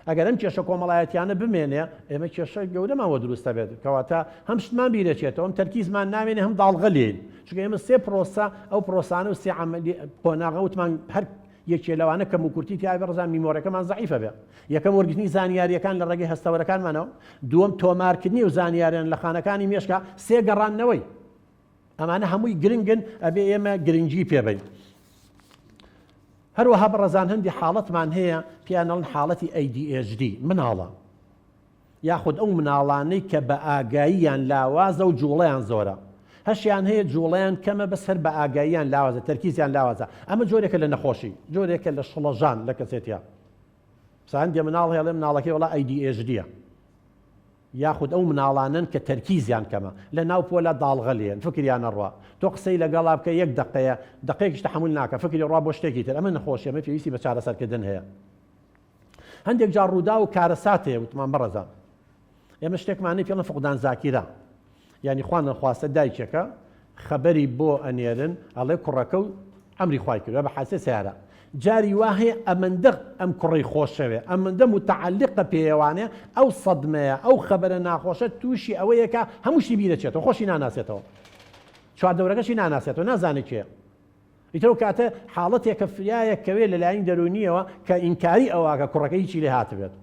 ئەگەر ئەم کێشە کۆمەڵایەتیانە بمێنێ ئێمە کێشە گەورەمانەوە دروستە بێت کەواتە هەم شتمان بیرەچێتەوە ئەم تەرکیزمان نامێنێ هەم داڵغە لێن چونکە ئێمە سێ پرۆسە ئەو پرۆسانە و سێ عەمەلی قۆناغەوتمان هەر یەکێ لەوانە کەم و کورتی تیا بێ ڕزان میمۆرەکەمان زەعیفە بێ یەکەم وەرگرتنی زانیاریەکان لە ڕێگەی هەستەوەرەکانمانەوە دووەم تۆمارکردنی و زانیاریان لە خانەکانی مێشکە سێ گەڕانەوەی ئەمانە هەمووی گرنگن ئەبێ ئێمە گرنگی پێبین هەروەها بەڕەزان هەندی حاڵەتمان هەیە پیانەڵن حاڵەتی ADHD مناڵە یاخود ئەو مناڵانەی کە بە ئاگاییان لاوازە و جوڵەیان زۆرە هەشیان هەیە جوڵەیان کەمە بەس هەر بە ئاگاییان لاوازە تەرکیزیان لاوازە ئەمە جۆرێکە لە نەخۆشی جۆرێکە لە شڵەژان لە کەسێتە ساندێ مناڵ هێڵێ مناڵەکەی وڵا ADHDە یاخود ئەو مناڵانن کە تەرکیزیان کەمە لە ناو پۆلە داڵغە لێن فکریانە ڕوا تۆ قسەی لەگەڵا بکە 1 دقەیە دقەیەکیش تەحمل ناکە فکری ڕوا بۆ شتێکی تر ئەمە نەخۆشی ئەمە پێویستی بە چارەسەرکردن هەیە هەندێک جار ڕوودا و کارەسات هەیە وتمان بەڕەزان ئێمە شتێکمانەی پێڵە فقدان زاکیرە یعنی خوان نەخواستە دایکێکە خەبەری بۆ ئەنێرن ئەڵێ کوڕەکە و ئەمری خوای کردووە بە حادسەی سیارە جاری وا هەیە ئەمەندە ئەم کوڕی خۆشەوێ ئەمەندە متعلقە پێوانێ ئەو سەدمەیە ئەو خەبەرە ناخۆشە تووشی ئەوەیەکە هەمووشی بیرەچێتەوە خۆشی ناناسێتەوە چواردەورەکەشی ناناسێتەوە نازانێت کێ ئیتر کاتە حاڵەتێکە فریایە کەوێ لەلایەن دەرونیەوە کە ئینکاری ئەوواکە کوڕەکە هیچی لێ هاتبێت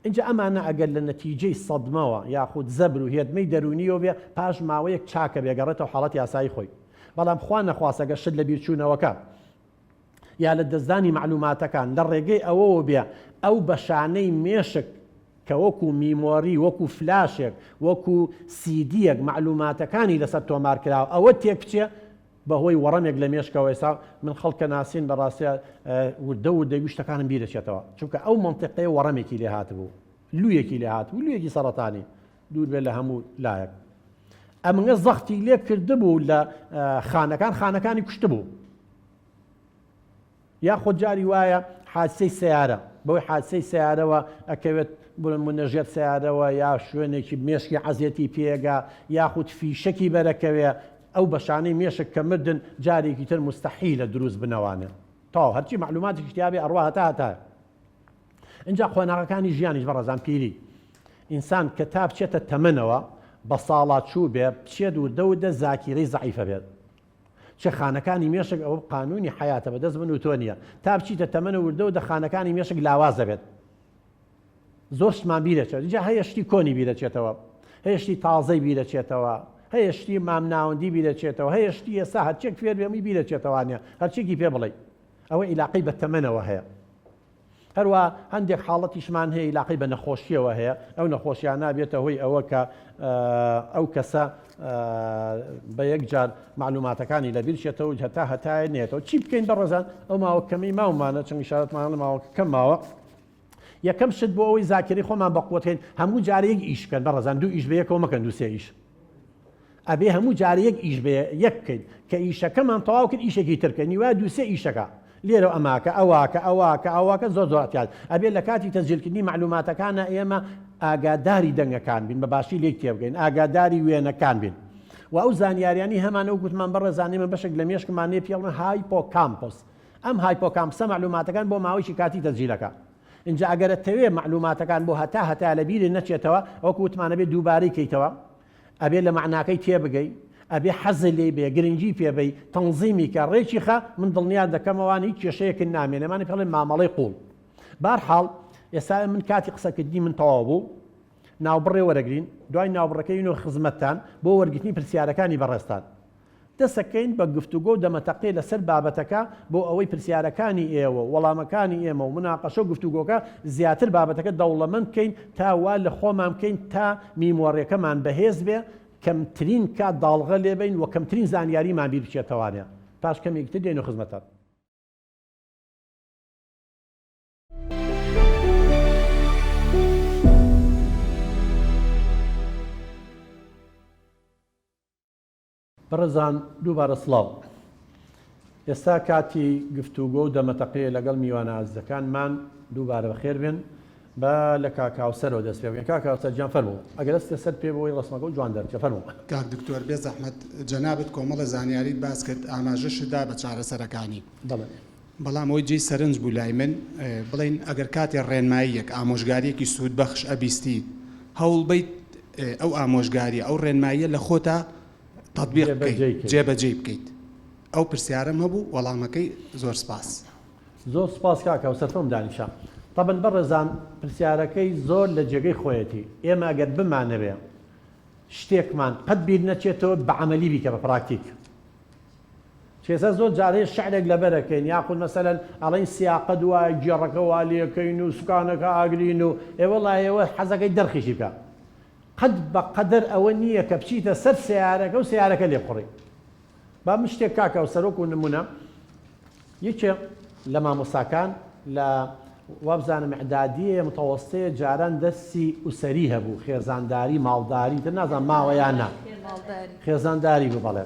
اینجا ئەمانە ئەگەر لە نەتیجەی سەدمەوە یاخود زەبر و هێدمەی دەرونیەوە بێ پاش ماوەیەک چاکە بێگەڕێتەوە حاڵەتی یاسایی خۆی بەڵام خوا نەخواستەگە شت لە بیرچوونەوەکە یا لە دەستدانی معلوماتەکان لە ڕێگەی ئەوەوە بێ ئەو بەشانەی مێشک کە وەکو میمۆری وەکو فلاشێک وەکو سیدیەک معلوماتەکانی لەسەر تۆمار کراوە ئەوە تێک بچێ بەهۆی وەڕەمێک لە مێشکەوە ئێستا من خەڵکە ناسین بەڕاستە وردە و دەیویشتەکانم بیرەچێتەوە چونکە ئەو منطقەیە وەڕەمێکی لێ هاتبوو لوویەکی لێ هاتبوو لوویەکی سەرەتانی دوور بێت لە هەموو لایەک ئەمە زەختی لێ کردبوو لە خانەکانی کوشتبوو یاخۆ جاری وایە حادسەی سیارە بەوەی حادسەی سیارەوە ئەکەوێت منەژێت سیارەوە یا شوێنێکی مێشکی عەزیەتی پێگا یاخود فیشەکی بەرەکەوێ ئەو بەشانەی مێشک کە مردن جارێکی تر مستەحیلە دروست بنەوانێ تاو هەرچی معلوماتی شتیابێ ئەڕوا هەتا اینجا خۆناغەکانی ژیانیش بەڕێزان پیری ئینسان کە تا بچێتە تەمەنەوە بە ساڵات چوو بێ بچێت و دەودە زاکیرەی زەعیفە بێت چه خانەکانی مێشک ئەوە قانونی حیاتە بەدەست من و تۆ نییە تا بچیتە تەمەنە وردە و دە خانەکانی مێشک لاوازە بێت زۆر شتمان بیرەچێت جا هەیەشتی کۆنی بیرەچێتەوە هەیەشتی تازەی بیرەچێتەوە هەیەشتی مامناوەندی بیرەچێتەوە هەیەشتی ئێستا هەرچێک فێر بێمی بیرەچێتەوانە هەرچێکی پێ بڵێ ئەوە ئیلاقی بە تەمەنەوە هەیە هەروە هەندێک حاڵەتیشمان هەیە ئیلاقی بە نەخۆشیەوە هەیە ئەو نەخۆشیان نابێتە هۆی ئەوە کە ئەو کەسە بە یەکجار معلوماتەکانی لەبیرچێتەوە هەتای نێتەوە چی بکەین بەڕێزان ئەو ماوە کەمی ماومانە چەند ئیشارەتمان لە ماوە کەم ماوە یەکەم شت بۆ ئەوەی زاکری خۆمان بەقوتێن هەموو جارێک ئیشکەن بەڕێزان دوو ئیش بە یەکەوە مەکەن دووسێ ئیش ئەبێ هەموو جارەیەک ئیش بێ یەک بکەین کە ئیشەکەمان تەواو کرد ئیشێکی ترکەنی وایە دووسێ ئیشەکە لێرە ئەواکە زۆر زۆراتیان ئەبێ لە کاتی تەسجیلکردنی معلوماتەکانە ئێمە ئاگاداری دەنگەکان بین بەباشی لێک تێبگەین ئاگاداری وێنەکان بین و ئەو زانیاریانی هەمانە وگوتمان بەڕێزانانی من بەشێک لە مێشکمانێ پێڵن هایپۆکامپۆس ئەم هایپۆکامپسە معلوماتەکان بۆ ماوەیەکی کاتی تەسجیلەکە اینجا ئەگەرەتەوێ معلوماتەکان بۆ هەتا لە بیرێ نەچێتەوە ئەوکو وتمانە بێ دووبارەی کەیتەوە ئەبێ لە معناکەی تێبگەی ئەبێ حەزە لێ بێ گرنگی پێبەی تەنزیمی کە ڕێکی خە من دڵنیان دەکەمەوانی هیچ کێشەیەکن نامێنێمانی پێڵێن مامەڵەی قوڵ بارحاڵ ئێستا من کاتی قسەکردنی من تەواو بوو ناوبڕێ وەرەگرین دوای ناوبڕەکەینەوە خزمەتتان بۆ وەرگرتنی پرسیارەکانی بەڕێستان دەسەکەین بە گفتوگۆ و دەمەتەقێ لەسەر بابەتەکە بۆ ئەوەی پرسیارەکانی ئێوە وەڵامەکانی ئێمە و مناقەشە و گفتوگۆکە زیاتر بابەتەکە دەوڵەمەند بکەین تا وا لە خۆمان بکەین تا میمۆڕیەکەمان بەهێز بێ کەمترین کات داڵغە لێبین و کەمترین زانیاریمان بیر بچێتەوانێ پاش کەمێکتر دێن و خزمەتان بەڕێزان دووبارە سڵاو ئێستا کاتی گفتوگۆ و دەمەتەقەیە لەگەڵ میوانە ئازیزەکانمان دووبارە بەخێر بێن بە لە کاکاوسەرەوە دەست پێ بکەین کاکاوسەر گیان فەرموو ئەگەر دەستە سەر پێ بۆی ڕسمەکە و جوان دەرچە فەرموو کاک دکتۆر بێ زەحمەت جەنابەت کۆمەڵە زانیاریت باس کرد ئاماژەشدا بە چارەسەرەکانی بەڵام ئەوی جێی سەرنج بوو لای من بڵین ئەگەر کاتێ ڕێنماییەک ئامۆژگاریەکی سوودبەخش ئەبیستی هەوڵ بیت ئەو ئامۆژگاری ئەو ڕێنماییە لە خۆتا تەطبیق بکەیت جێبەجێ بکەیت ئەو پرسیارەم هەبوو وەڵامەکەی زۆر سپاس زۆر سپاس کاکاوسەر تۆم دانیشە طبعا بەڕێزان پرسیارەکەی زۆر لە جێگەی خۆیەتی ئێمە ئەگەر بمانەوێ شتێکمان قەت بیر نەچێتەوە بە عەمەلی بیکە بە پراکتیک چێسە زۆر جارەیە شعرێک لەبەرەکەین یاخود مەسەلەن ئەڵێن سیاقە دوای گێڕەکە وا لێەکەین و سوکانەکە ئاگرین و ئێوەڵایەوە حەزەکەی دەرخیشی بکە قەت بە قەدەر ئەوە نییە کە بچیتە سەر سیارەکە و سیارەکە لێ بخڕی با من شتێک کاکە و سەرۆک و نمونە یەکێ لە مامۆساکان لە وابزانم ئەعدادیە متەوەستەیە جاران دەستی ئوسەری هەبوو خێزانداری ماڵداری تر نازان ماوەیان نا خێزانداری بوو بەڵێ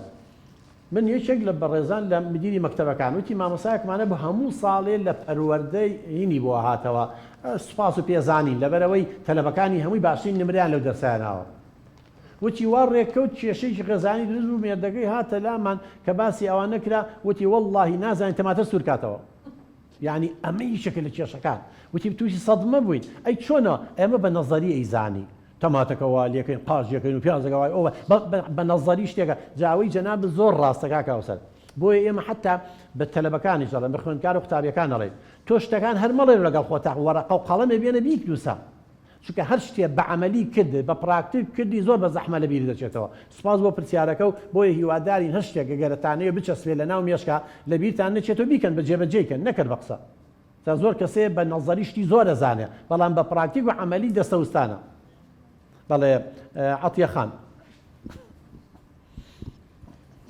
من یەکێک لە بەڕێزان لە مدیری مەکتەبەکان وتی مامۆسایەکمانە بە هەموو ساڵێ لە پەروەردەی هینی بۆ هاتەوە سوپاس و پێزانین لەبەرەوەی تەلەبەکانی هەمووی باشترین نمریان لەو دەرسایاناوە وتی وا ڕێککەوت کێشەیەکی خێزانی دروست بوو مێردەکەی هاتە لامان کە باسی ئەوان نەکرا وتی وەڵڵاهی نازانین تەماتە سوور کاتەوە یعنی ئەمەی شکل لە کێشەکان وتی تووشی سەدمە بووین ئەی چۆنە ئێمە بە نەزەری ئەیزانی تەماتەکەەوە لێکەین قاژەکەین و پیازەکەوای ئەوە بە نەزەری شتێکە جاوی جەناب زۆر ڕاستەکە کاوسەر بۆیە ئێمە حتا بە تەلەبەکانی جەڵێن بە خوێندکار و قوتابیەکان دەڵێن تۆ شتەکان هەر مەڵێ لەگەڵ خۆتا وەرەقە و قەڵەمێ بێنە بیک دووسە چونکە هەر شتێ بە عەمەلی کرد بە پراکتیک کردی زۆر بە زەحمە لە بیری دەچێتەوە سوپاس بۆ پرسیارەکە و بۆیە هیوادارین هەر شتێک گەرەتانەیە بچەسبێ لە ناو مێشکە لە بیرتان نەچێتەوە بیکەن بە جێبەجێکەن نەکرد بە قسە تا زۆر کەسێ بە نەزەریشتی زۆر دەزانێت بەڵام بە پراکتیک و عەمەلی دەستەوستانە. بەڵێ عەتیە خان.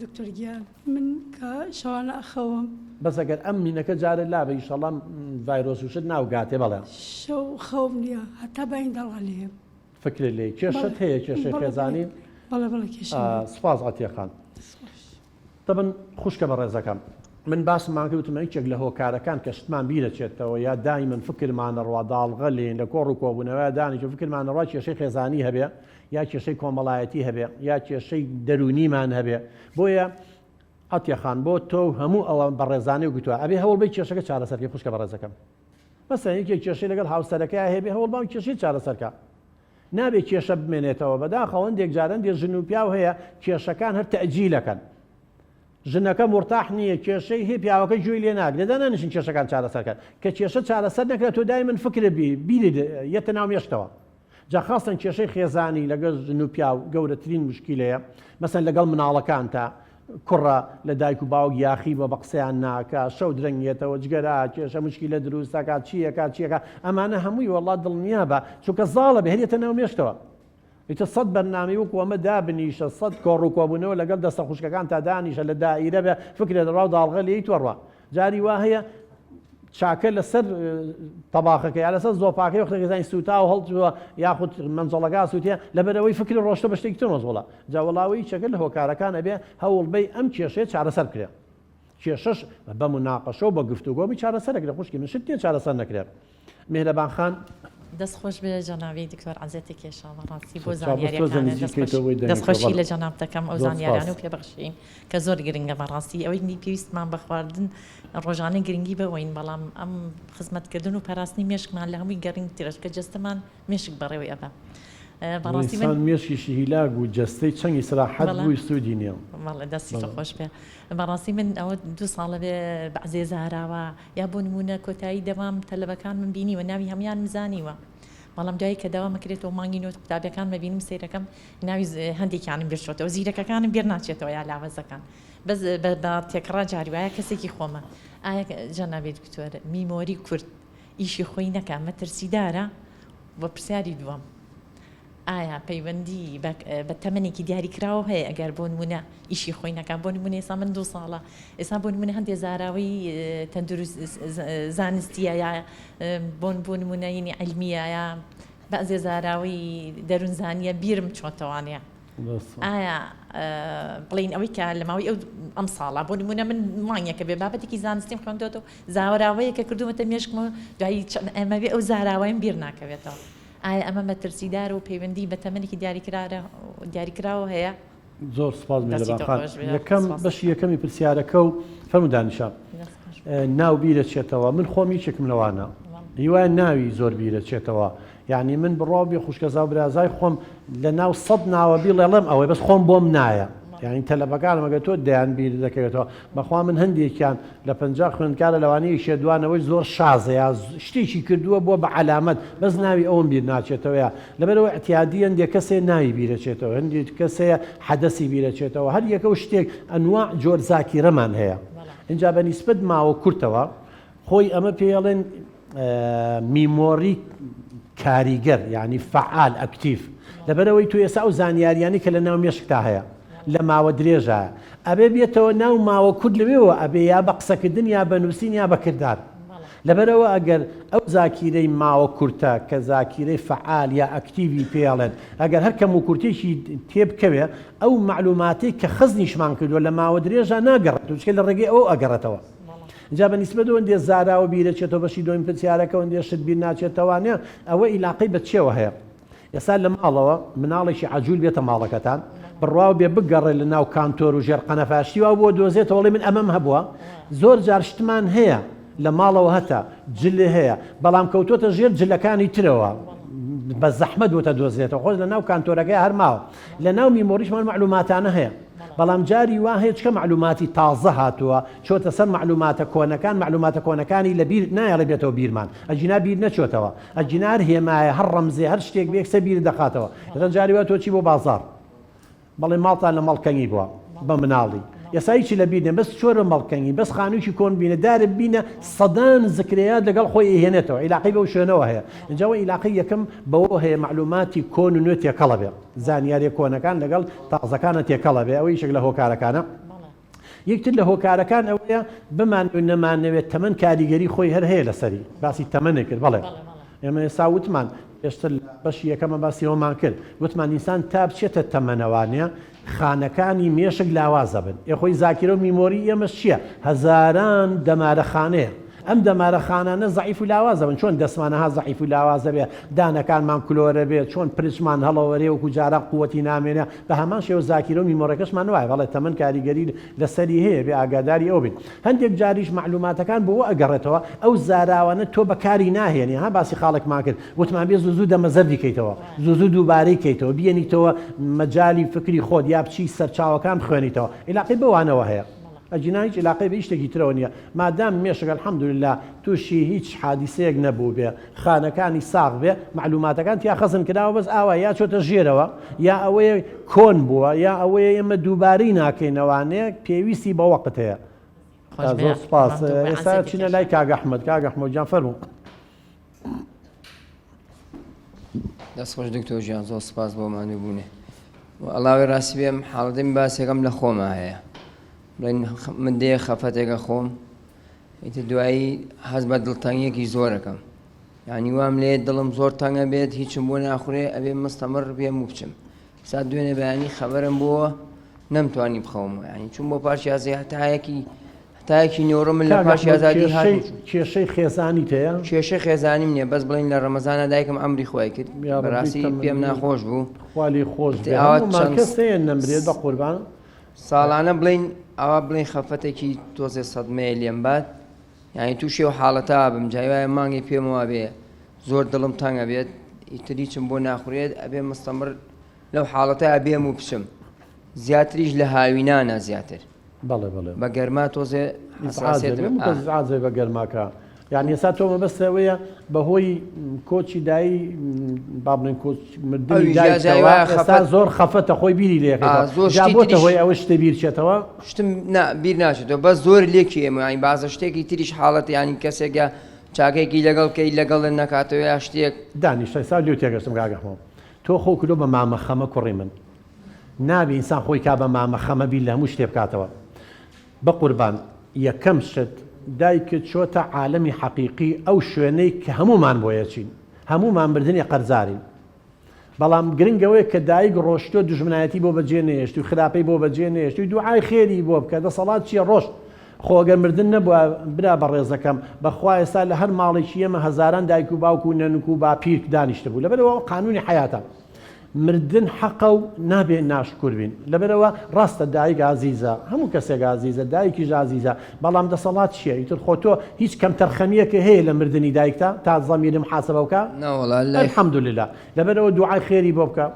دکتۆر گیان من کە شەوانە ئەخەوم بەس ئەگەر ئەم مینەکە جارە لابە ئینشەڵا ڤایرۆس وشت ناوگاتێ بەڵێ شەو خەوم نییە هەتا باین دەڵغەلێم فکرت لێ کێشت هەیە کێشەی خێزانی بەڵێ بەڵێ کێش سپاس عەتیە خان. تەبەن خوشکە بە ڕێزەکەم من باسمان کردوتمە هیچێک لە هۆکارەکان کە شتمان بیرەچێتەوە یا دایمەن فکرمانە ڕوا داڵغەلێن لە کۆڕ و کۆبوونەوە دانیش و فکرمانە ڕوا کێشەی خێزانی هەبێ یا کێشەی کۆمەڵایەتی هەبێ یا کێشەی دەرونیمان هەبێ بۆیە عەتیە خان بۆ تۆ هەموو ئەوە بە ڕێزانەی و گوتووە ئەبێ هەوڵ بەی کێشەکە چارەسەرکەی خوشکە بە ڕێزەکەم. مەسەڵەن یەکێک کێشەی لەگەڵ هاوسەرەکەی هەبێ هەوڵ باو کێشەی چارەسەرکە. نابێت کێشە بمێنێتەوە بەداخەوە هەندێک جاران دێ ژن و پیاو هەیە کێشەکان هەر تەجیلەکەن. ژنەکە مرتاح نییە کێشەی هی پیاوەکە گوێی لێ ناگرێت دەنانیشن کێشەکان چارەسەرکەن کە کێشە چارەسەر نەکرێت تۆ دایمەن فکرە بیری یەتە ناو مێشتەوە. جا خاستن کێشەی خێزانی لەگەڵ ژن و پیاو گەورەترین مشکیلەیە مەسەن لەگەڵ مناڵەکان تا کوڕە لە دایک و باوک یاخی بە بە قسەیان ناکە شەو درەنگێتەوە جگەرا کێشە مشکیلە دروستەکات چیەکە ئەمانە هەمووی وەڵات دڵنیا بە چونکە زاڵە بە هێنێتە ناو مێشتەوە. ئیتە سەد بەرنامەی وەکو ئەمە دابنیشە سەد کۆڕ و کۆبوونەوە لەگەڵ دەستە خوشکەکان تا دانیشە لە دائیرە بە فکرێت ڕاو داڵغە لێی تۆڕوە جاری وا هەیە چاکە لەسەر تەباخەکە یا لەسەر زۆپاکەی وەختە گەزانی سوتا و هەڵتووە یاخود مەنجەڵەکە سووتە لەبەرەوەی فکر ڕۆشتە بە شتێکی تر مەزوڵە جاوەڵاوی چەکە لە هۆکارەکان ئەبێ هەوڵبەی ئەم کێشەیە چارەسەر کرێ کێشەش بە مناقەشە و بە گفتوگۆمی چارەسەر نەکرێ خوشکی من شت تێ چارەسەر نەکرێت. میهرەبان خان دەستخۆش بێ جەناوی دکتۆر عەزێتی کێشاوە ڕاستی بۆ زانیاریەکانە دەستخۆشی لە جەناب دەکەم ئەو زانیاریانە و پێبەخشین کە زۆر گرنگە بەڕاستی ئەوەی پێویستمان بە خواردن ڕۆژانەی گرنگی بەوەین بەڵام ئەم خزمەتکردن و پاراستنی مێشکمان لە هەمووی گەڕنگترش کە جەستەمان مێشک بەڕێوەی ئەبە. بەڕاستی من مێشکیشی هیلاگ و جەستەی چەنگی سراحەت بووی سوودی نییە وەڵێ دەستی خۆش بێ. بەڕاستی من ئەوە 2 ساڵە بێ بەعزێ زاراوە یا بۆ نمونە کۆتایی دەوام تەلەبەکان من بینیوە ناوی هەمویان مزانیوە بەڵام دوایی کە داوام کرێتەوە مانگی نۆت قوتابیەکان مەبینم سیرەکەم ناوی هەندێکیانم بێشێتەوە زیرەکەکانم بێر ناچێتەوە یا لاوەزەکان بەس بە تێکڕا جاری وایە کەسێکی خۆمە. ئایا جەنابێت دکتۆر میمۆری کورد ئیشی خۆی نەکە مەترسیدارە بۆ پرسیاری دووەم ئایا پەیوەندی بە تەمەنێکی دیاریکراوە هەیە ئەگەر بۆ نمونە ئیشی خۆی نەکەم بۆ نمونە ئێستا من 2 ساڵە ئێستا بۆ نمونە هەندێک زاراوی تەندروست زانستیە یا بۆ نمونە ینی عیلمیە یا بەعزێ زاراوی دەروونزانیە بیرم چۆنتەوانەیە ئایا بڵین ئەوەی کە لە ماوەی ئەم ساڵە بۆ نمونە من مانگێکە بێ بابەتێکی زانستیم خوێندەوە زاوەراوەیە کە کردومەتە مێشکمەوە دوایی ئەمە بێ ئەو زاراوەیم بیر ناکەوێتەوە. ئایا ئەمە مەترسیدار و پەیوەندی بە تەمەنێکی دیاریکراوە هەیە؟ زۆر سپاس یەکەم بەشی یەکەمی پرسیارەکە و فەرموو دانیشە ناو بیرەچێتەوە من خۆم هیچێکم لەوانە هیوای ناوی زۆر بیرەچێتەوە یعنی من بڕاوی خوشکەزا و برازای خۆم لە ناو 100 ناوە بیڵێڵم ئەوەی بەس خۆم بۆم نایە یعنی تەلەبەکانم ئەگەر تۆ دەیان بیر دەکەوێتەوە بەخوا من هەندێکیان لە 50 خوێندکارە لەوانەیە شێدوانەوەی زۆر شازە یا شتێکی کردووە بۆ بە علامەت بەس ناوی ئەوم بیر ناچێتەوە لەبەرەوە ئەتیادی هەندێک کەسێ ناوی بیرەچێتەوە هەندێک کەسەیە حەدەسی بیرەچێتەوە هەر یەکە و شتێک ئەنواع جۆر زاکیرەمان هەیە اینجا بەنیسبەت ماوە کورتەوە خۆی ئەمە پێڵێن میمۆری کاریگەر یعنی فعال ئەکتیف لەبەرەوەی تو ئێستا ئەو زانیاریانی کە لە ناو مێشکتا هەیە لە ماوە درێژە ئەبێ بێتەوە ناو ماوە کورد لەوێەوە ئەبێ یا بە قسەکردن یا بە نووسین یا بەکردار لەبەرەوە ئەگەر ئەو زاکیرەی ماوە کورتە کە زاکیرەی فعال یا ئەکتیوی پێڵێن ئەگەر هەر کەم و کورتێکی تێبکەوێ ئەو معلوماتی کە خزنیشمان کردووە لە ماوە درێژە ناگەڕێت چکە لە ڕێگەی ئەو ئەگەڕێتەوە اینجا بەنیسبەت ئەوەندێ زاراوە بیرەچێتەوە بەشی دوم پرسیارەکە ئەوەندێ شت بیر ناچێتەوانێ ئەوە ئیلاقەی بە چێوە هەیە ئێستا لە ماڵەوە مناڵێکی عەجوول بێتە ماڵەکەتان بڕواو بێ بگەڕێ لە ناو کانتۆر و ژێر قەنەفاشتیوا بۆ دۆزێتەوە وڵێ من ئەمەم هەبووە زۆر جار شتمان هەیە لە ماڵەوە هەتا جلێ هەیە بەڵام کەوتۆتە ژێر جلەکانی ترەوە بە زەحمەت بۆتە دۆزێتەوە خۆش لە ناو کانتۆرەکەی هەر ماوە لە ناو میمۆریشمان معلوماتانە هەیە بەڵام جاری وا هەیە چکە معلوماتی تازە هاتووە چۆتە سەر معلوماتە کۆنەکانی لە بیر نایەڵێ بێتەوە بیرمان ئەجینا بیر نەچۆتەوە ئەجینار هێمایە هەر ڕەمزێ هەر شتێک بێکسە بیر دەخاتەوە لەن جاری وا تۆ چی بۆ بازار بەڵێ ماڵتان لە مەڵکەنگی بووە بە مناڵی یاسایکی لە بینێ بەس چۆرە مەڵکەنگی بەس خانوویی کۆن بینە دارە بینە سەدان زکرەیات لەگەڵ خۆی ئێهێنێتەوە عیلاقی بەو شوێنەوە هەیە اینجاوە عیلاقی یەکەم بەوە هەیە معلوماتی کۆن و نوێ تێکەڵە بێ زانیاری کۆنەکان لەگەڵ تازەکانە تێکەڵە بێ ئەوە یەکێک لە هۆکارەکانە یەکتر لە هۆکارەکان ئەوەیە بمان و نەمانەوێت تەمەن کاریگەری خۆی هەر هەیە لەسەری باسی تەمەنێ کرد بەڵێ ئێمە ئێستا وتمان پێشتر بەشی یەکەمە باسیەوەمان کرد وتمان ئینسان تا بچێتە تەمەنەوانەیە خانەکانی مێشک لاوازە بن ئێخۆی زاکیرە و میمۆری ئێمەش چییە هەزاران دەمارەخانەیە ئەم دەمارەخانانە زەعیف و لاوازە بن چۆن دەسمانەها زەعیف و لاوازە بێ دانەکانمان کلۆرە بێت چۆن پرچمان هەڵەوەرێ وەکو جارە قووەتی نامێنە بە هەمان شێوە زاکیرە و میمۆرەکەشمان وایە بەڵێ تەمەن کاریگەری لەسەری هەیە بێ ئاگاداری ئەو بین هەندێک جاریش معلوماتەکان بۆ ئەگەڕێتەوە ئەو زاراوانە تۆ بەکاری ناهێنی ها باسی خاڵێکمان کرد وتمان بێ زوو دەمەزەر دیکەیتەوە زوو دووبارەی کەیتەوە بیێنیتەوە مەجای فکری خۆت یا بچی سەرچاوەکان بخوێنیتەوە عیلاقی بەوانەوە هەیە ئەجینا هیچ علاقەی بە شتێکی ترەوە نییە مادام مێشک الحەمدولله تووشی هیچ حادیسەیەک نەبوو بێ خانەکانی ساغ بێ معلوماتەکان تیا خەزم کراوە بەس ئاوا یا چۆتە ژێرەوە یا ئەوەیە کۆن بووە یا ئەوەیە ئێمە دووبارەی ناکەینەوانەیە پێویستی بە وەقت هەیە زۆر سپاس ئێستا چینە لای کاگ ئەحمەد کاگ ئەحمەد جان فەرموو دەستخۆش دکتۆر ژیان زۆر سپاس بۆ مانووبوونێ ئەڵاوی ڕاستی بێم حاڵەتەی باسێکم لە خۆمە هەیە بڵێن من دێ خەفەتێکە خۆم ئیتر دوایی حەز بە دڵتەنگیەکی زۆرەکەم یعنی وام لێ دڵم زۆر تەنگە بێت هیچم بۆ ناخورێ ئەبێ مستەمر بێم و بچم سا دوێنێ بەیانی خەبەرم بووە نەمتوانی بخەومەوە یعنی چون بۆ پاش یازی هەتایەکی نێوڕە من لە پاش یازادی کێشەی خێزانی تەیە کێشەی خێزانیم نییە بەس بڵین لە ڕەمەزانە دایکم ئەمری خۆی کرد بەڕاستی پێم ناخۆش بوو خوالی خۆش کەسەیە نەمرێت بە قوربان ساڵانە بڵین ئەوە بڵین خەفەتێکی تۆزێ سەدمەیە لێم بات یعنی تووشێ و حاڵەتا بم جایوایە مانگی پێمەوە بێ زۆر دڵم تەنگە بێت ئیتری چم بۆ ناخورێت ئەبێ مستەمر لەو حاڵەتە ئەبێم و بچم زیاتریش لە هاوینانە زیاتر بە گەرما تۆزێ حساسێت بە گەرماکە یعنی ئێستا تۆمە بەستەوەیە بەهۆی کۆچی دایی با بڵێن مردنی دایکەوە زۆر خەفەتە خۆی بیری لێکەوە هۆی ئەوە شتە بیرچێتەوە شتم بیر ناچێتەوە بەس زۆر لێکی ئێمە ینی بازە شتێکی تریش حاڵەت ینی کەسێکە چاکێکی لەگەڵ کەی لەگەڵ نەکاتەوە یا شتێک دانیشتە سا لێو تێگەشتم گاگەمەوە تۆ خۆ کلۆ بە مامەخەمە کوڕی من نابی ئینسان خۆی کا بە مامەخەمە بی لە هەموو شتێ بکاتەوە بە قوربان یەکەم شت دایکت چۆتە عالەمی حەقیقی ئەو شوێنەی کە هەمومان بۆیە چین هەمومان بردنی قەرزارین بەڵام گرنگەوەی کە دایک ڕۆشتۆ دژمنایەتی بۆ بەجێ نێشت و خراپەی بۆ بەجێ نێشت و دوعای خێری بۆ بکە دەسەڵات چییە ڕۆشت خۆگە مردن نەبووە برا بە ڕێزەکەم بەخوا ئێستا لە هەر ماڵێکی ئێمە هەزاران دایک و باوک و نەنوک و باپیر دانیشتە بوو لەبەرەوە قانونی حیاتە مردن حەقە و نابێت ناشکور بین لەبەرەوە ڕاستە دایک ئازیزە هەموو کەسێک ئازیزە دایکیش ئازیزە بەڵام دەسەڵات چییە ئیتر خۆ تۆ هیچ کەم تەرخەمیەکە هەیە لە مردنی دایکتا تا زەمیرم حاسەبە بکە الحەمدولله لەبەرەوە دوعای خێری بۆ بکە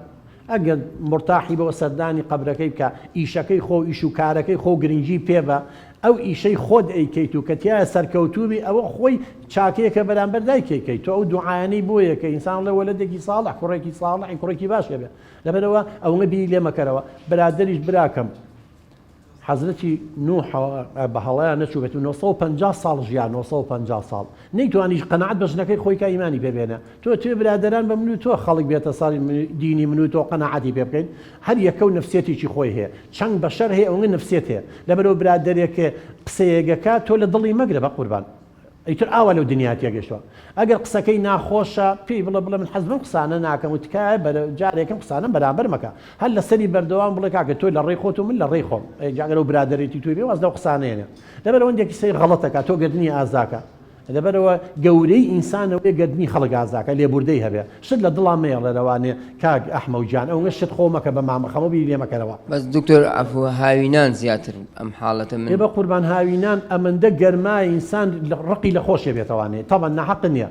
ئەگەر مرتاحی بەوە سەردانی قەبرەکەی بکە ئیشەکەی خۆ ئیش و کارەکەی خۆ گرنگی پێبە ئەو ئیشەی خۆت ئەیکەیت و کەتیایە سەرکەوتوبی ئەوە خۆی چاکەیەکە بەرامبەر دایکێکەیت تۆ ئەو دوعایانەی بۆیە کە ئینسان لە وەلەدێکی ساڵح کوڕێکی ساڵحی کوڕێکی باشە بێ لەبەرەوە ئەوە بی لێ مەکەرەوە برادریش براکەم حەزرەتی نوح بە هەڵەیە نەچوو بێت و 950 ساڵ ژیان 950 ساڵ نەیتوانیش قەنەعەت بە ژنەکەی خۆی کا ئیمانی پێبێنە تۆ توێ برادەران بە من و تۆ خەڵک بێتە ساڵی دینی من و تۆ قەنەعەتی پێ بکەین هەر یەکە و نفسێتێکی خۆی هەیە چەند بەشەر هەیە ئەوە نفسێت هەیە لەبەرەوە برادەرێکە قسەیەکەکە تۆ لە دڵی مەگرە بە قوربان ئیتر ئاوا لەو دنیا تێگەشتووە ئەگەر قسەکەی ناخۆشە پێی بڵێ من حەزم قسانە ناکەم و تکایە جارێکم قسانم بەرامبەر مەکە هەر لەسەری بەردەوام بڵێ کاکە تۆ لە ڕێی خۆت و من لە ڕێی خۆم جاگەر و برادەرێتی توی بێ واز لەو قسانەیەنێ لەبەرەوە هەندێکی سەی غەڵەتەکە تۆ گردنی ئازاکە لەبەرەوە گەورەی ئینسانەوەی گردنی خەڵک ئازاکە لێبوردەی هەبێ شت لە دڵام مەیە لەروانێ کاک ئەحمەد جان ئەوە شت خۆمەکە بە مامەخەمە بی لێ مەکەرەوە بەس دکتۆر عەفو هاوینان زیاتر ئەم حاڵەتە من بە قوربان هاوینان ئەمەندە گەرمای ئینسان ڕقی لە خۆشێ بێتەوانێ تەبەن نەحەق نییە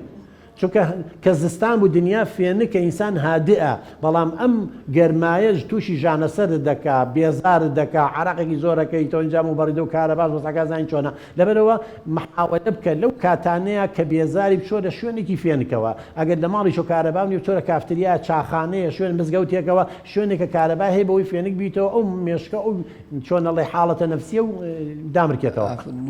چونکە کە زستان و دنیا فێنە کە ئینسان هادئە بەڵام ئەم گەرمایەش تووشی ژانەسەر دەکا بێزار دەکا عراقێکی زۆرەکەی تۆ ئەنجام و بەڕیدە و کارە باش وەسەکە زانین چۆنە لەبەرەوە محاولە بکە لەو کاتانەیە کە بێزاری بچۆرە شوێنێکی فێنکەوە ئەگەر لە ماڵی شۆ کارەباونی و چۆرە کافتریا چاخانەیە شوێن مزگەوتێکەوە شوێنێکە کارەبا هەیە بەوەی فێنک بیتەوە ئەو مێشکە ئەو چۆنەڵی حاڵەتە نەفسیە و دامرکێتەوە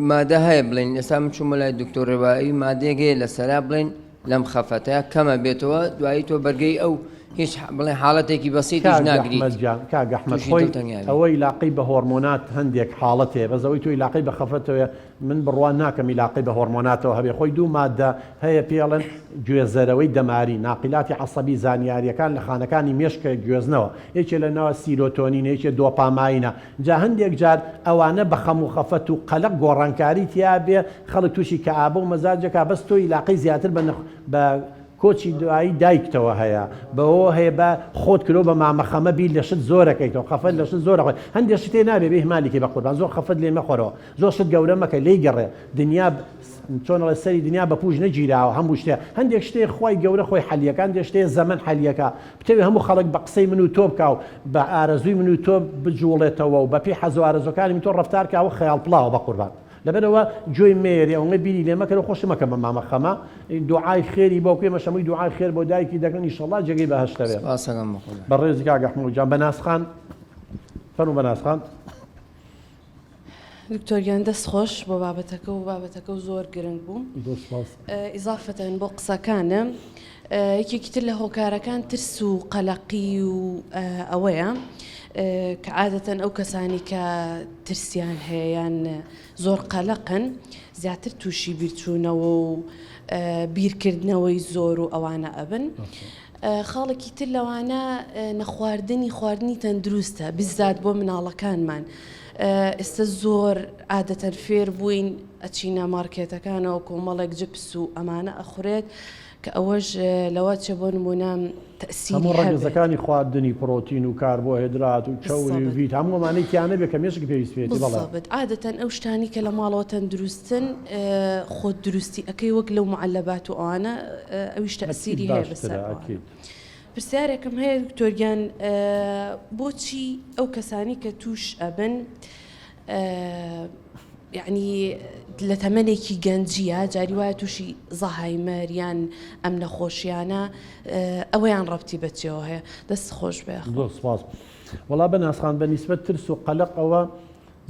مادە هەیە بڵین ئێستا من چوومە لای دکتۆر ڕێبایی مادێگەیە لەسەرا بڵین لەم خەفەتەیە کەمە بێتەوە دوایی تۆ بەرگەی ئەو هیچ بڵێ حاڵەتێکی بەسیتیش ناگریت کاگەحمەد خۆی ئەوەی لاقی بە هۆرمۆنات هەندێک حاڵەتێ بەزەوەی توی لاقی بە خەفەتەوە من بڕوان ناکەمی لاقی بە هۆرمۆناتەوە هەبێ خۆی دوو مادە هەیە پێڵن گوێزەرەوەی دەماری ناقیلاتی عەسەبی زانیاریەکان لە خانەکانی مێشکە گوێزنەوە یەکێ لەنەوە سیرۆتۆنین یەکێ دۆپاماینە جا هەندێک جار ئەوانە بە خەم و خەفەت و قەلق گۆڕانکاری تیا بێ خەڵک تووشی کە ئابە و مەزاجەکە بەس تۆی لاقی زیاتر بە کۆچی دوایی دایکتەوە هەیە بەەوە هەیە بە خۆت کرۆ بە مامەخەمە بیر لە شت زۆرەکەیتەوە خەفەت لە شت زۆرەخۆی هەندێک شتێ نابێ بێ هەمالیکی بە قوربان زۆر خەفەت لێ مەخۆرەوە زۆر شت گەورە مەکە لێی گەڕێ دنیا چۆنەڵێ سەری دنیا بە پوش نەگیراوە هەموو شتێ هەندێک شتێ خۆی گەورە خۆی حەلیەکان هەندێک شتێ زەمن حەلیەکە بتەوێ هەموو خەڵک بە قسەی من و تۆ بکە و بە ئارەزووی من و تۆ بجوڵێتەوە و بە پێی حەزە و ئارەزوەکانی تۆ ڕەفتارکەوە خەیاڵ پڵاوە بە قوربان لەبەرەوە جۆی مێری ئەوە بیری لێ مەکەن و خۆش مەکە بە مامەخەمە دوعای خێری بۆ کوێ مەشەمەی دوعای خێر بۆ دایکی دەکەن ئینشەڵڵا جێگەی بەهەشتەوێ بە ڕێزی کاگەحمەد جان بەناسخان فەرموو بەناسخان دکتۆریان دەست خۆش بۆ بابەتەکە و بابەتەکە و زۆر گرنگ بوو ئیزافەتەن بۆ قسەکانم یەکێکی تر لە هۆکارەکان ترس و قەلەقی و ئەوەیە کە عادەتەن ئەو کەسانی کە ترسیان هەیەیان زۆر قەلەقن زیاتر تووشی بیرچوونەوە و بیرکردنەوەی زۆر و ئەوانە ئەبن خاڵێکی تر لەوانە خواردنی تەندروستە بزات بۆ مناڵەکانمان ئێستا زۆر عادەتەن فێر بووین ئەچینە مارکێتەکانەوە کۆمەڵێک جپس و ئەمانە ئەخورێت کە ئەوەش لەوە چێ بۆ نمونام تەسیری هەموو ڕەگەزەکانی خواردنی پرۆتین و کاربۆهیدرات و چەوری و ڤیت هەموومانەی تیانە بێ کە مێشک پێویست بێتی بەڵێ عادەتەن ئەو شتانی کە لە ماڵەوە تەندروستن خۆت دروستی ئەەکەی وەک لەو معلەبات و ئەوانە ئەویش تەسیری هەیە بەسەر پرسیارێکم هەیە دکتۆریان بۆچی ئەو کەسانی کە توش ئەبن یعنی لە تەمەنێکی گەنجیە جاری وایە تووشی زەهایمەر یان ئەم نەخۆشیانە ئەوەیان ڕەبتی بەچێەوە هەیە دەست خۆش بێ سپاس وەڵا بەناسخان بە نیسبەت ترس و قەلق ئەوە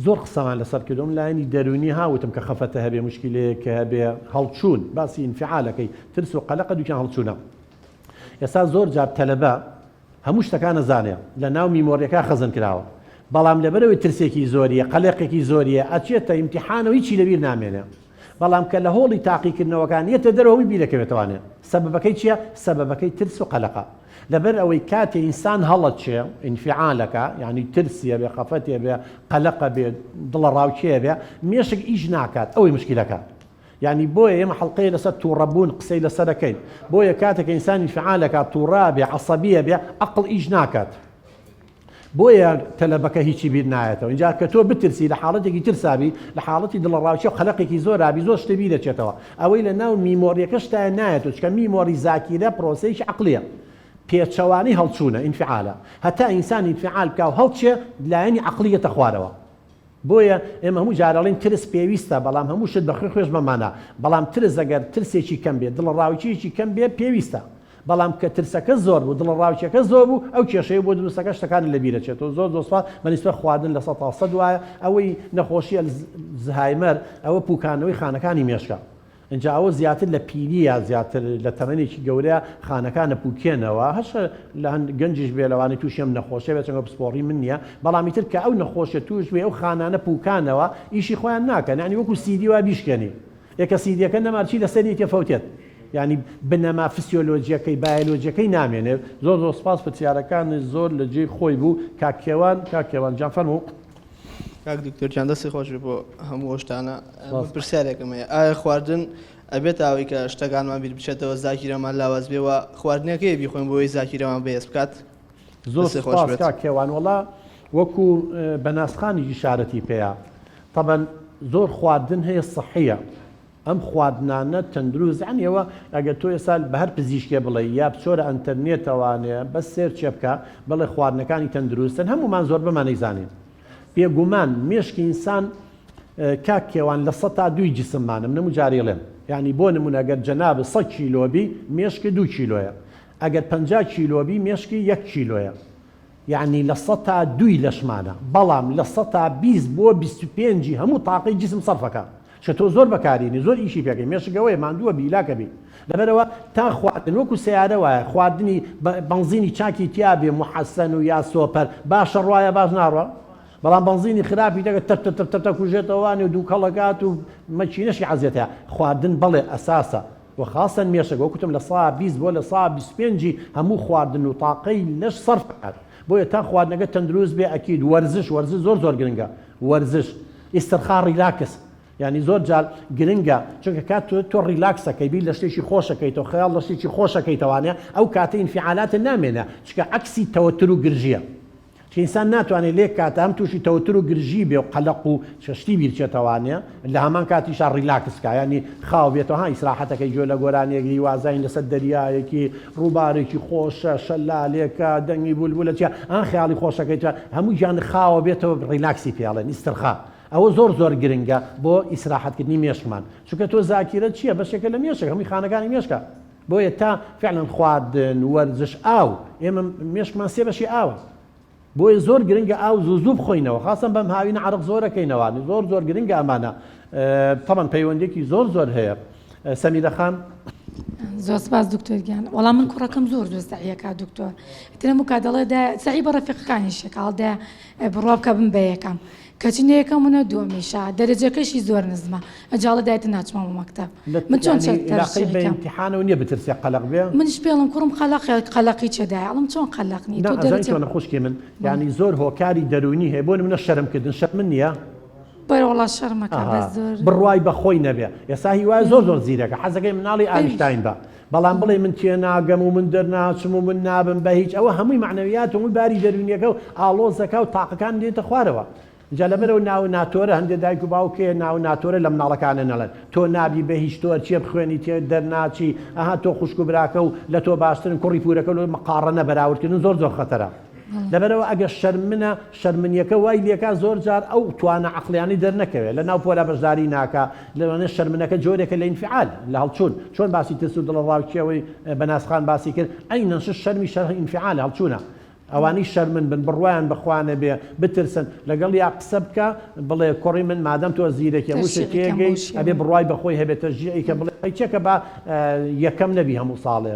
زۆر قسەمان لەسەر کردوم لایەنی دەرونی هاوتم کە خەفەتە هەبێ مشکلەیە کە هەبێ هەڵچوون باسی ئینفعالەکەی ترس و قەلق دووکیان هەڵچوونە ئێستا زۆر جار تەلەبە هەموو شتەکان نەزانێ لە ناو میمۆریەکە خەزن کراوە بەڵام لەبەرەوەی ترسێکی زۆریە قەلەقێکی زۆریە ئەچێتە ئیمتیحانەوەی چی لەبیر نامێنێ بەڵام کە لە هۆڵی تاقیکردنەوەکان یەتە دەرەوەی بیرەکەوێتوانێ سەبەبەکەی چییە؟ سەبەبەکەی ترس و قەلەقە لەبەر ئەوەی کاتێ ئینسان هەڵەت چێ ئینفعالەکە یعنی ترسیە بێ خەفەتێ بێ قەلەقە بێ دڵە ڕاوچەیە بێ مێشک ئیش ناکات ئەوەی مشکلەکە يعني بۆیە ئێمە حەڵقەیە لەسەر تووڕەبوون قسەی لەسەرەکەین بۆیە کاتێک ئینسانی فعالەکە تووڕا بێ عەسەبیە بێ عەقڵ ئیش ناکات بۆیە تەلەبەکە هیچی بیر نایەتەوە اینجا کە تۆ بترسی لە حاڵەتێکی ترسابی لە حاڵەتی دڵەڕاوچە و قەلەقێکی زۆر ئابی زۆر شتە بیر دەچێتەوە ئەوەی لە ناو میمۆریەکە شتایە نایەتەوە چکە میمۆری زاکیرە پرۆسەیەکی عەقلیە پێچەوانی هەڵچوونە ئینفعالە هەتا ئینسان ئینفعال بکا و هەڵچێ لایەنی عەقلیەتە خوارەوە بۆیە ئێمە هەموو جارەڵین ترس پێویستە بەڵام هەموو شت بەخێ خۆش بەمانە بەڵام ترس ئەگەر ترسێکی کەم بێت دڵڕاوچێکی کەم بێت پێویستە بەڵام کە ترسەکە زۆر بوو دڵڕاوچەکە زۆر بوو ئەو کێشەیە بۆ دروستەکە شتەکان لە بیرەچێتەوە زۆر دۆسپات بەنسبەت خواردن لە 100% وایە ئەوەی نەخۆشیە زهایمەر ئەوە پوکانەوەی خانەکانی مێشکە اینجا ئەوە زیاتر لە پیریە زیاتر لە تەمەنێکی گەورەیە خانەکانە پوکێنەوە هەش لە گەنجش بێ لەوانی تووشیم نەخۆشیە بێت چەنگە پسپۆڕی من نییە بەڵامی تر کە ئەو نەخۆشیە توش بێ ئەو خانانە پوکانەوە ئیشی خۆیان ناکەن ینی وەکو سیدی وا بیشکێنی یەکە سیدیەکە نەمارچی لەسەری تێفەوتێت ینی بنەما فسیۆلۆجیەکەی بایۆلۆجیەکەی نامێنێت زۆر زۆر سپاس پرسیارەکان زۆر لە جێی خۆی بوو کاکێوان جان فەرموو کاک دکتۆر جان دەستی خۆش بۆ هەموو شتانە پرسیارێکم هەیە ئایا خواردن ئەبێت ئەوەی کە شتەکانمان بیر بچێتەوە زاکیرەمان لاواز بێەوە خواردنەکەی بیخۆین بۆی زاکیرەمان بەهێز بکات زۆر سپاس کاکێوان وەڵا وەکو بەناسخانی ئیشارەتی پێەیە طبعا زۆر خواردن هەیە سەحیە ئەم خواردنانە تەندروست عنیەوە ئەگەر تۆ ێستا بە هەر پزیشکێ بڵێ یا بچۆرە ئەنتەرنێتەوانەیە بەس سێر چێ بکە بڵێ خواردنەکانی تەندروستن هەمومان زۆر بمانەیزانین بێگومان مێشکی ئینسان کاک کێوان لە 100 تا 2 جسممانم نەمو جارێڵێن یعنی بۆ نمونەگەر جەناب 100 کیلۆبی مێشکی 2 کیلۆیە ئەگەر 50 کیلۆبی مێشکی 1 کیلۆیە یعنی لە 100 تا 2 لەشمانە بەڵام لە 100 تا 20 بۆ 25 هەموو تاقی جسم سەرفەکە چە تۆ زۆر بەکارێنی زۆر ئیشی پێکەی مێشکەوەی ماندووە بیلاکە بی لەبەرەوە تا خواردن وەکو سیارە وایە خواردنی بنزینی چاکی تیابێ محەسەن و یا سۆپەر باشە ڕواایە باش ناڕوە بەڵام بنزینی خراپی دەگە تەرتە کوژێتەوەوانی و دوو کەڵەکات و مەچینەشی حەزیەتە خواردن بەڵێ ئەساسە و خاصن مێشک وەکوتم لە 120 بۆ لە 125 هەموو خواردن و تاقەی لەش سەرف بکات بۆیە تا خواردنەکە تەندروست بێ ئەکید وەرزش زۆر گرنگە وەرزش ئیسترخا ڕیلاکس یعنی زۆر جار گرنگە چونکە کات تۆ ڕیلاکسەکەی بی لە شتێکی خۆشەکەیتەوە خەیاڵ لە شتێکی خۆشەکەیتەوانێ ئەو کاتە ئینفعالاتە نامێنە چکە عەکسی تەوەتر و گرژیە ئینسان ناتوانێت لێک کاتە ئەم تووشی تەوتر و گرژی بێ و قەلق و شتی بیرچێتەوانێ لە هەمان کاتیشا ڕیلاکسکە ینی خاو بێتەوە ها ئیسراحەتەکەی گوێ لە گۆرانێکی وازین لەسەر دەریایەکی ڕووبارێکی خۆشە شەلالێکە دەنگی بولبولە چیا ئەن خیاڵی خۆشەکەیتە هەموو گیان خاوە بێتەوە ڕیلاکسی پێڵێن ئیسترخا ئەوە زۆر گرنگە بۆ ئیسراحەتکردنی مێشکمان چونکە تۆ زاکیرە چییە بەشێکە لە مێشک هەمووی خانەکانی مێشکە بۆیە تا فعلا خواردن وەرزش ئاو ئێمە مێشکمان سێ بەشی ئاوە بۆیە زۆر گرنگە ئاو زوو بخۆینەوە خاصن بەم هاوینە عرق زۆرەکەینەوانی زۆر گرنگە ئەمانە تەمەن پەیوەندێکی زۆر هەیە سەمیرە خان زۆر سپاس دکتۆرگیان وەڵام من کوڕەکەم زۆر دۆستاییەکە دکتۆر ترمو کا دەڵێدا سعی بە ڕەفیقەکانی شێکاڵدا بڕوا بکە بم بە یەکەم کەچینە یەکەمونە دووەمیشە دەرەجەکەشی زۆر نزمە ئەجاڵە دایتە ناچمەوە مەکتەب من چۆن امتحانەوە نییە بترسێ قەلق بێ منش پێڵم کوڕم قەلەقی چێدای ئەڵم چۆن قەلەقنی تۆ دەرەجە خوشکی من یعنی زۆر هۆکاری دەرونی هەیە بۆ منە شەرمکردن شەر من نییە بەوەڵا شەرمەکە زۆر بڕوای بەخۆی نەبێ ئێستا هیوای زۆر زیرەکە حەزەکەی مناڵی ئاینشتاین بە بەڵام بڵێ من تێ ناگەم و من دەرناچم و من نابم بە هیچ ئەوە هەمووی معنەویات و باری دەرونیەکە و ئاڵۆزەکە و تاقەکان دێتە خوارەوە جا لەبەرەوە ناو ناتۆرە هەندێک دایک و باوکێ ناو ناتۆرە لە مناڵەکانە نەڵێن تۆ نابی بە هیچ تۆر چێ بخوێنی تێ دەرناچی ئەها تۆ خوشک و براکە و لە تۆ باشترن کوڕی پورەکە و مقارنە بەراوردکردن زۆر خەتەرە لەبەرەوە ئەگە شەرمنیەکە وای لێکا زۆر جار ئەو توانە عەقلیانی دەرنەکەوێت لە ناو پۆلە بەشداری ناکە لەوانە شەرمنەکە جۆرێکە لە ئینفعال لە هەڵچوون چۆن باسی ترس و دڵڕاوکیەوەی بەناسخان باسی کرد ئەینەن شەرمی شەرح ئینفعال هەڵچوونە ئەوانی شەرمن بن بڕوایان بخوانە بێ بترسن لەگەڵ یا قسە بکە بڵێ کوڕی من مادەم تۆ زیرەکە وشتێگەی ئەبێ بڕوای بەخۆی هەبێتە ژیعی کە بڵێ چێکە بە یەکەم نەبی هەموو ساڵێ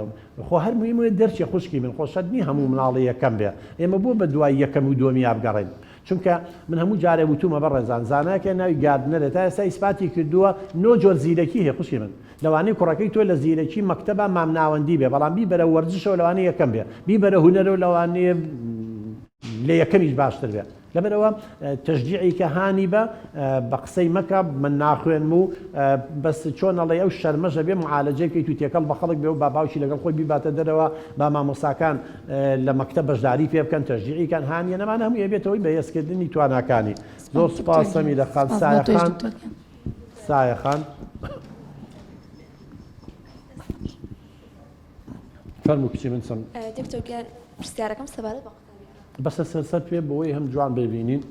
خۆ هەر مویمە دەرچی خوشکی من خۆشەدنی هەموو مناڵی یەکەم بێ ئێمە بۆ بە دوای یەکەم و دووەمی یابگەڕین چونکە من هەموو جارێ وتومە بە ڕێزان زاناکە ناوی گاردنەرە تا ئێستا ئیسپاتی کردووە نۆ جۆر زیرەکی هەیە خوشکی من لەوانەیە کوڕەکەی تۆ لە زیرەکی مەکتەبە مامناوەندی بێ بەڵام بیبەرە وەرزشەوە لەوانەیە یەکەم بێ بیبەرە هونەرە و لەوانەیە لە یەکەمیش باشتر بێ لەبەرەوە تشجیعی کە هانی بە قسەی مەکە من ناخوێنم و بەس چۆن ئەڵێ ئەو شەرمەژە بێ معالەجەیەکی تو تێکەڵ بە خەڵک بێ و باوکی لەگەڵ خۆی بیباتە دەرەوە با مامۆساکان لە مەکتەب بەشداری پێ بکەن تشجیعیکان هانیە نەمانە هەموو ئەبێتەوەی بەهێزکردنی تواناکانی زۆر سوپاس سەمیرە خان سایە خان فەرموو کچی من سم دکتۆر پرسیارەکەم سەبارەت بە بەسە سەر پێ بەوەی هەم جوان ببینین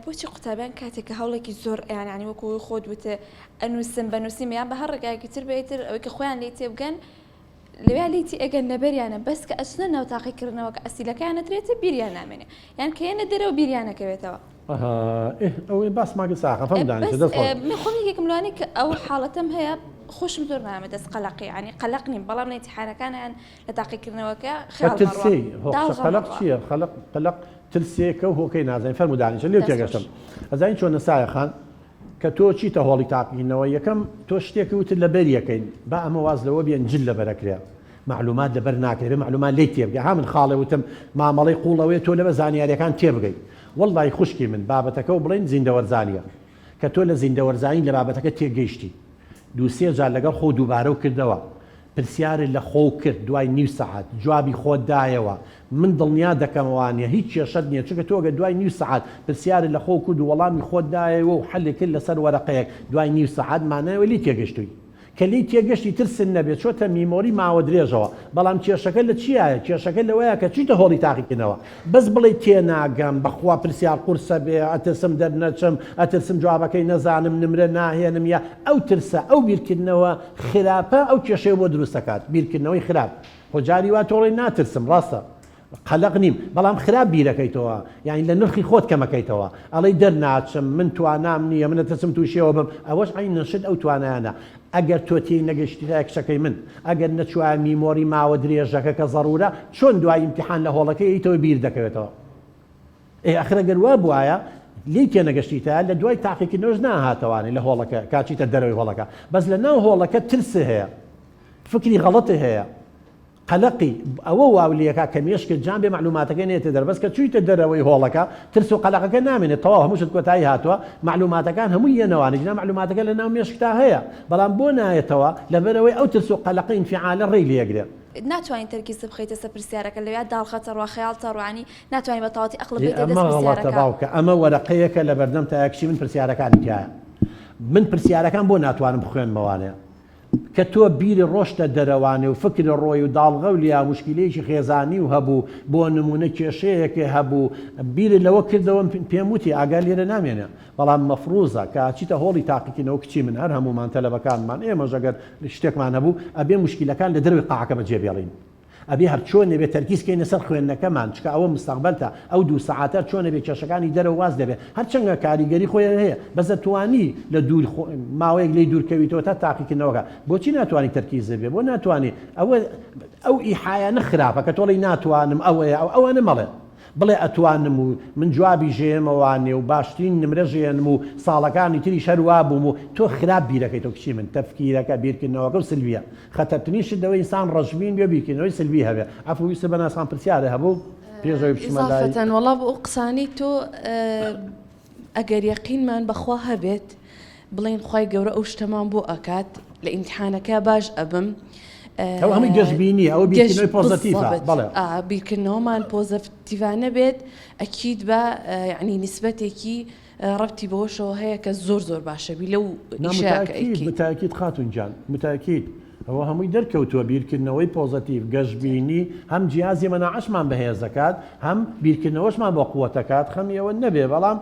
بۆچی قوتابیان کاتێککە هەوڵێکی زۆر یانی وەکو خۆت وتە ئەنووسن بەنووسیمیان بە هەر ڕێگایەکی تر بێتتر ئەوەی کە خۆیان لی تێبگەن لەوێ لیتی ئەگەن نەبەریانە بەس کە ئەچنە ناوتاقیکردنەوە کە ئەسیلەکان نەترێتە بیریان نامێنێ یان کە یەنە دەرەوە بیریانەکەوێتەوە ئەوەی باسماگە ساخەم خۆمیێکم لەوانی کە ئەو حاڵەتەم هەیە خۆشم زۆر نامە دەست قەلقی عنی قەلقنی بەڵام لە امتحانەکانیان لە تاقیکردنەوەکە قەلق چییە قەلق ترسێکە و هۆکەی نازانین فەرمودانیشە لێو تێگەشتم ئەزانین چۆن نەسایە خان کە تۆ چیتە هۆڵی تاقیکردنەوە یەکەم تۆ شتێکی وتر لەبەر یەکەین با ئەمە واز لەوە بێن جل لەبەرەکرێ معلومات لەبەر ناکرێت معلومات لێ تێبگە ها من خاڵێ وتم مامەڵەی قوڵەوەی تۆ لەبە زانیاریەکان تێبگەیت وەڵڵای خوشکی من بابەتەکە و بڵێن زیندەوەرزانیە کە تۆ لە زیندەوەرزانی لە بابەتەکە تێگەیشتی دووسێ جار لەگەڵ خۆ دووبارە و کردەوە پرسیارە لە خۆ کرد دوای نیو سەعات جوابی خۆت دایەوە من دڵنیا دەکەمەوانە هیچ کێشەت نییە چونکە تۆگە دوای نیو سەعات پرسیارە لە خۆ کرد و وەڵامی خۆت دایەوە و حەلێک کرد لەسەر وەرەقەیەک دوای نیو سەعات مانایەوە لی تێگەشتووی کە لی تێگەشتی ترسن نەبێت چۆتە میمۆری ماوە درێژەوە بەڵام کێشەکە لە چیایە کێشەکە لەوەیە کە چیتە هۆڵی تاقیکردنەوە بەس بڵێ تێناگەم بەخوا پرسیار قورسە بێ ئەترسم دەرنەچم ئەترسم جوابەکەی نەزانم نمرە ناهێنم یا ئەو ترسە ئەو بیرکردنەوە خراپە ئەو کێشەیە بۆ دروست دەکات بیرکردنەوەی خراپ خۆجاری وا تۆڵی ناترسم ڕاستە قەلق نیم بەڵام خراپ بیرەکەیتەوە یعنی لە نرخی خۆت کەمەکەیتەوە ئەڵەی دەرناچم من توانام نییە منە ترسم تووشەوە بم ئەوەش ئەین نشت ئەو توانایانە ئەگەر تۆ تێی نەگەشتی تا کچەکەی من ئەگەر نەچوای میمۆری ماوە درێژەکە کە زەڕورە چۆن دوای ئیمتیحان لە هۆڵەکەی ئیتەوە بیر دەکەوێتەوە ئەخرەگەر وا بواە لی تێ نەگەشتیتە لە دوای تاقیکردنەوەش ناهاتەوانێ لە هۆڵەکە کاچیتە دەرەوەی هۆڵەکە بەس لە ناو هۆڵەکە ترس هەیە فکری غەڵەتە هەیە قەلقی ئەوە واولیەکە کە مێشکە جان بێ معلوماتەکە نێتە دەربەس کە چوویتە دەرەوەی هۆڵەکە ترس و قەلقەکە نامێنێت تەواو هەمووشت کۆتایی هاتووە معلوماتەکان هەموو یەنەوانە جنا معلوماتەکە لە ناو مێشکتا هەیە بەڵام بۆ نایەتەوە لەبەرەوەی ئەو ترس و قەلقە ئینفعالە ڕێی لێگرێت ناتوانین تەرکیز بخەیتە سەر پرسیارەکە لەوێ داڵخەتە ڕوا خەیاڵتە ڕوانی ناتوانین بە تەواوەتی عەقڵ بێتە دەست پرسیارەکە باوکە ئەمە وەرەقەیەکە لە بەردەم تایەکشی من پرسیارەکانی تایە من پرسیارەکان بۆ ناتوانم بخوێنمەوانەیە کە تۆ بیری ڕۆشتە دەرەوانێ و فکر ڕۆی و داڵغە و لیا مشکلەیەکی خێزانی و هەبوو بۆ نمونە کێشەیەکێ هەبوو بیری لەوە کردەوە پێم وتی ئاگال لێرە نامێنێ بەڵام مەفروزە کە چیتە هۆڵی تاقیکردنەوە کچی من هەر هەمومان تەلەبەکانمان ئێمەش ئەگەر شتێکمان هەبوو ئەبێ مشکلەکان لە دەروی قاعەکە بەجێبێڵین ئەبێ هەر چۆنێ بێت تەرکیزکەینە سەر خوێندنەکەمان چکە ئەوە مستەقبەلتە ئەو 2 سەعاتە چۆنە بێت کێشەکانی دەرەوە واز دەبێت هەرچەندە کاریگەری خۆیان هەیە بەس توانی لە دوور ماوەیەک لێی دوورکەویتەوە تا تاقیکردنەوەکە بۆچی ناتوانانی تەرکیز بێ بۆ ناتوانانی ئەو ئیحایانە خراپە کە تۆڵی ناتوانم ئەوەیە ئەوانە مەڵێ بڵێ ئەتوانم و من جوابی ژێمەوانێ و باشترین نمرە ژێنم و ساڵەکانی تری شەروا بووم و تۆ خراپ بیرەکەی تۆ کچی من تەفکیرەکە بیرکردنەوەکە و سلویە خەتەرترین شت دەوەی ئینسان ڕەژبین بێ بیرکردنەوەی سلوی هەبێ ئەفو ویستە بەناسان پرسیارە هەبوو پێشەوەی بچمەلای ئیزافەتەن وەڵا بۆ ئەو قسانی تۆ ئەگەر یەقینمان بەخوا هەبێت بڵێن خوای گەورە ئەو شتەمان بۆ ئەکات لە ئیمتحانەکە باش ئەبم ئەو هەمووی گەشتبینی ئەوە بیرکردنەوەی پۆزتیڤە بەڵێ بیرکردنەوەمان پۆزتیڤانە بێت ئەکید بە یعنی نسبەتێکی ڕەبتی بەوەشەوە هەیە کە زۆر زۆر باشەبی لەو متاکید خاتونجان متاکید ئەوە هەمووی دەرکەوتووە بیرکردنەوەی پۆزتیڤ گەشتبینی هەم جیازی مەناعەشمان بەهێزەکات هەم بیرکردنەوەشمان بۆ قووەتەکات خەمیەوە نەبێ بەڵام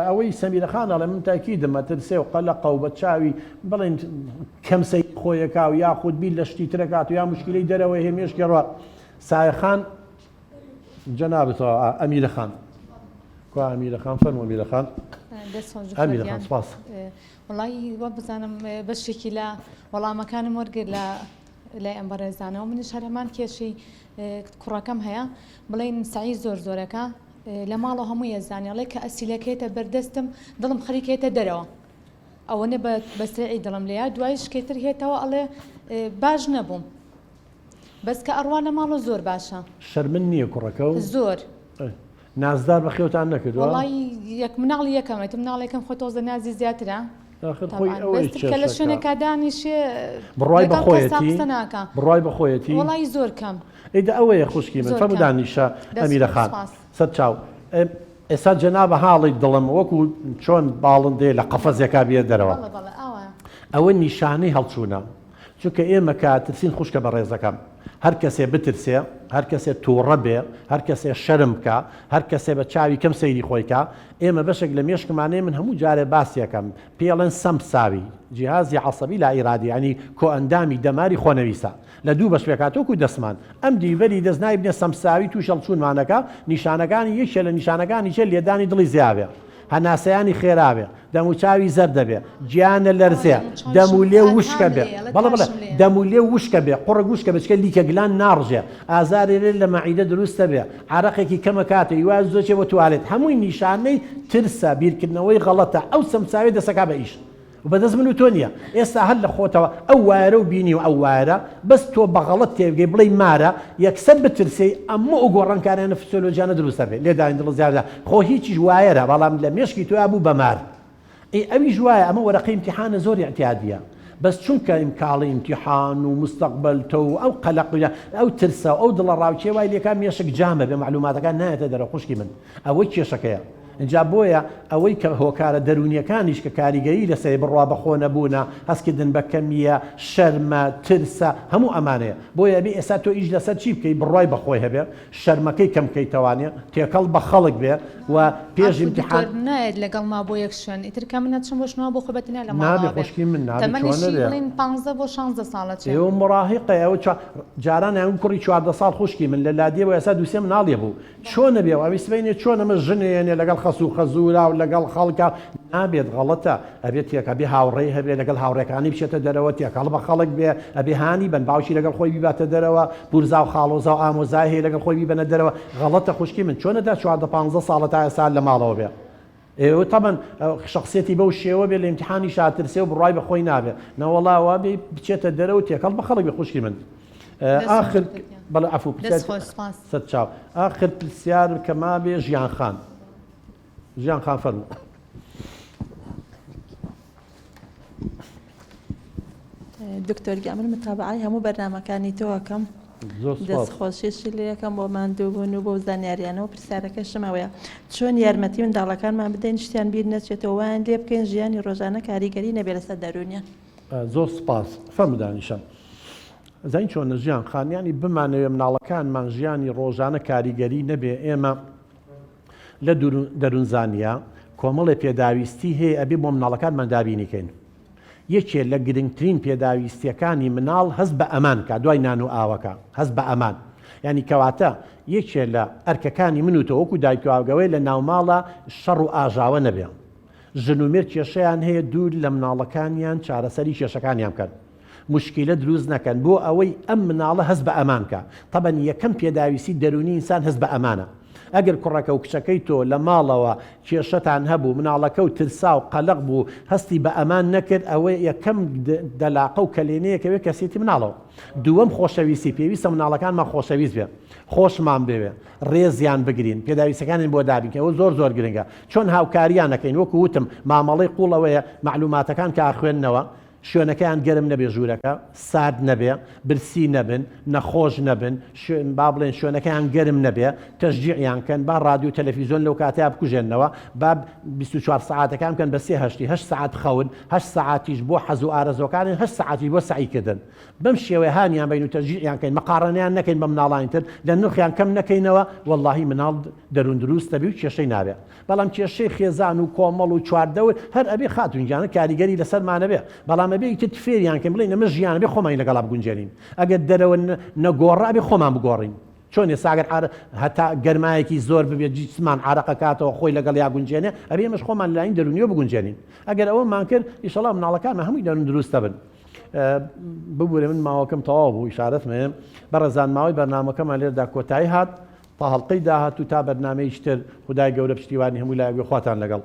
ئەوەی سەمیرەخان ئەڵێ من تاکیدم مەترسێ و قەلەقە و بە چاوی بڵێن کەمسەی خۆیەکا و یاخود بیر لە شتی ترەکات و یا مشکلەی دەرەوەی هێمێشکی ڕوا سایەخان جەنابەتەوە ئەمیرەخان کو ئەمیرەخان فەرموو ئەمیرەخان ئەمیرەخان سپاس وڵی وە بزانم بەشێکی لە وەڵامەکانم وەرگرت لای ئەم بەڕێزانەوە منیش هەرەمان کێشی کوڕەکەم هەیە بڵێن سعی زۆر زۆرەکە لە ماڵەوە هەموو ێزانیاڵێ کە ئەسیلەکەیتە بەردەستم دڵم خەریکێتە دەرەوە ئەوەنە بەسرعی دڵم لێە دوای شکێتر هێتەوە ئەڵێ باش نەبووم بەس کە ئەڕوا لە ماڵە زۆر باشە شەرمن نییە کوڕەکە و زۆر نازدار بە خێوتان نەکردووە وڵی یەک مناڵی یەکەمێت مناڵێکم خۆ تۆزە نازی زیاترە کە لە شوێنێکا دانیشێ بڕای بەخۆیەتی وڵی زۆر کەم ئیدا ئەوەیە خوشکی من فەرموو دانیشە ئەمیرەخان سەر چاو ئێستا جەنابە حاڵی دڵم وەکو چۆن باڵندێ لە قەفەزێکا بێت دەرەوە ئەوە نیشانەی هەڵچوونە چونکە ئێمە کاترسین خوشکە بە ڕێزەکەم هەر کەسێ بترسێ هەر کەسێ تووڕە بێ هەر کەسێ شەرم بکە هەر کەسێ بە چاوی کەم سەیری خۆیکە ئێمە بەشێک لە مێشکمانەیە من هەموو جارێ باسیەکەم پێڵێن سەمساوی جیهازی عەسەبی لا ئیرادی ینی کۆ ئەندامی دەماری خۆنەویسە لە دوو بەش پێکاتۆکو دەسمان ئەم دیڤەری دەستنای بنێ سەمساوی توو شەڵچوونمانەکە نیشانەکانی یەکێ لە نیشانەکانی چێ لێدانی دڵی زیابێ هەناسەیانی خێرابێ دەموچاوی زەر دەبێ گیانە لەرزێ دەمولێ وشکە بێ بەڵێ دەمولێ وشکە بێ قوڕە گوشکە بچکە لیکە گلان ناڕژێ ئازارێ لە مەعیدە دروستە بێ عرەقێکی کەمە کاتە هیواز زۆچێ بۆ توالێت هەمووی نیشانەی ترسە بیرکردنەوەی غەڵەتە ئەو سەمساوی دەسەکا بە ئیش وبەدەست من و تۆ نییە ئێستا هەر لە خۆتەوە ئەو وایرە و بینی و ئەو وایرە بەس تۆ بەغەڵەت تێبگەی بڵێ مارە یەکسەر بترسی ئەمە ئەو گۆڕانکارانە فسیۆلۆژیانە دروستە بێت لێدانی دڵ زیادە خۆ هیچیش وایرە بەڵام لە مێشکی تۆ بوو بەمار ئەویش وایە ئەمە وەرەقەی ئیمتیحانە زۆر اعتیادیە بەس چونکە ئیمکاڵی ئیمتیحان و مستەقبل تۆ ئەو قەلەق ئەو ترسە ئەو دڵە ڕاوچێ وای لێکا مێشک جامە بێ معلوماتەکان نایەتە دەرە خوشکی من ئەوەی کێشەکەیە اینجا بۆیە ئەوەی کە هۆکارە دەرونیەکانیش کە کاریگەری لەسەر بڕوا بەخۆ نەبوونە هەستکردن بە کەمیە شەرمە ترسە هەموو ئەمانەیە بۆیە بێ ئێستا تۆ ئیش لەسەر چی بکەی بڕوای بەخۆی هەبێ شەرمەکەی کەم بکەیتەوانێ تێکەڵ بە خەڵک بێ و پێش ئیمتیحان نایەت لەگەڵ ما بۆ یەک شوێن ئیتر کە من نەچم بۆ شنەوە بۆ خۆبەتنیا لە نابێ خوشکی من نابێت 15 بۆ 16 ساڵە ئێوە مڕاهقە ئەوە جاران ئەو کوڕی 14 ساڵ خوشکی من لە لادیەوە ئێستا دووسێ مناڵێ بوو چۆنە بێ ئەوی سبەینێ چۆن ئەمە ژنێنێ لەگەڵ خەسوو خەزوورا و لەگەڵ خەڵکە نابێت غەڵەتە ئەبێت تێکە بێ هاوڕێی هەبێ لەگەڵ هاوڕێکانی بچێتە دەرەوە تێکەڵ بە خەڵک بێ ئەبێ هانی بن باوکی لەگەڵ خۆی بیباتە دەرەوە بورزا و خاڵۆزا و ئامۆزای هەیە لەگەڵ خۆی بیبەنە دەرەوە غەڵەتە خوشکی من چۆنەدا 14-15 ساڵە تا ئێستا لە ماڵەوە بێ ئێوە تەبەن شخصێتی بەو شێوە بێ لە ئیمتیحانی شاترسێ و بڕای بەخۆی نابێ نەوەڵاوە بێ بچێتە دەرەوە تێکەڵ بە خەڵک بێ خوشکی من آخر بەڵێ عەفو سەد چاو آخر پرسیار کە ما بێ ژیان خان ژیان خان فەرموو دکتۆر گیان من متابعی هەموو بەرنامەکانی تۆەکەم دەستخۆشیشی لێ یەکەم بۆ ماندووبوون و بۆ زانیاریانەوە پرسیارەکەشمەوەیە چۆن یارمەتی منداڵەکانمان بدەین شتیان بیر نەچێتەوە وایان لێ بکەین ژیانی ڕۆژانە کاریگەری نەبێ لەسەر دەرونیان زۆر سپاس فەرمودانیشە زین چۆن ژیان خانیانی بمانەوێ مناڵەکانمان ژیانی ڕۆژانە کاریگەری نەبێ ئێمە لە دەروونزانیا کۆمەڵی پێداویستی هەیە ئەبێ بۆ مناڵەکانمان دابینیکەین یەکێ لە گرنگترین پێداویستیەکانی مناڵ هەست بە ئەمان کە دوای نان و ئاوەکە هەست بە ئەمان ینی کەواتە یەکێ لە ئەرکەکانی من و تۆ وەکو دایکواگەوەی لە ناوماڵە شەڕ و ئاژاوە نەبێ ژنومێر کێشەیان هەیە دوور لە مناڵەکانیان چارەسەری کێشەکانیان بکەن مشکلە دروست نەکەن بۆ ئەوەی ئەم مناڵە هەست بە ئەمانکە تەبەن یەکەم پێداویستی دەرونی ئینسان هەست بە ئەمانە ئەگەر کوڕەکە و کچەکەی تۆ لە ماڵەوە کێشەتان هەبوو مناڵەکە و ترسا و قەلق بوو هەستی بە ئەمان نەکرد ئەوەی یەکەم دەلاقە و کەلێنەیەکەوێ کەسێتی مناڵەوە دووەم خۆشەویستی پێویستە مناڵەکانمان خۆشەویست بێ خۆشمان بوێ ڕێزیان بگرین پێداویستەکانین بۆ دابین ئەوە زۆر زۆر گرنگە چۆن هاوکاریان نەکەین وەکو وتم مامەڵەی قوڵەوەیە معلوماتەکان کە خوێندنەوە شوێنەکەیان گەرم نەبێ ژوورەکە سارد نەبێ برسی نەبن نەخۆش نەبن با بڵێن شوێنەکەیان گەرم نەبێ تەشجیعیان کەن با ڕادیو تەلەڤیزۆن لەو کاتەیە بکوژێنەوە با 24 ساعتەکان بکەن بە 3 ساعت خەون 8 ساعتیش بۆ حەز و ئارەزۆکانن 8 ساعتی بۆ سعیکردن بەم شێوەیە هانیان بین و تەشجیعیان کەین مەقارنیان نەکەین بە مناڵانی تر لە نرخیان کەم نەکەینەوە واللهی مناڵ دەروون دروست دەبی و کێشەی نابێ بەڵام کێشەی خێزان و کۆمەڵ و چواردەوە هەر ئەبێ خاتونجانە کاریگەری لەسەرمانە بێ بەڵام ئەبێ ئیتر فێریان کەم بڵێن ئەمە ژیانە بێ خۆمان لەگەڵا بگونجێنین ئەگەر دەرەوە نەگۆڕا بێ خۆمان بگۆڕین چۆن ێستا ئەگەر هەتا گەرمایەکی زۆر ببێت جسمان عرەقەکاتەوە خۆی لەگەڵ یا گونجێنێ ئەبێ ئێمەش خۆمان لەلاین دەرونیەوە بگونجێنین ئەگەر ئەوەمان کرد ئیشەڵا مناڵەکانمان هەمووی دەرون دروستە بن ببوورێ من ماوەکەم تەواو بوو ئیشارەتمێ بەڕێزان ماوەی بەرنامەکەمان لێرەدا کۆتایی هات تا هەڵقەی داهات و تا بەرنامەی تر خودای گەورە پشتیوانی هەمووی لایەک خواتان لەگەڵ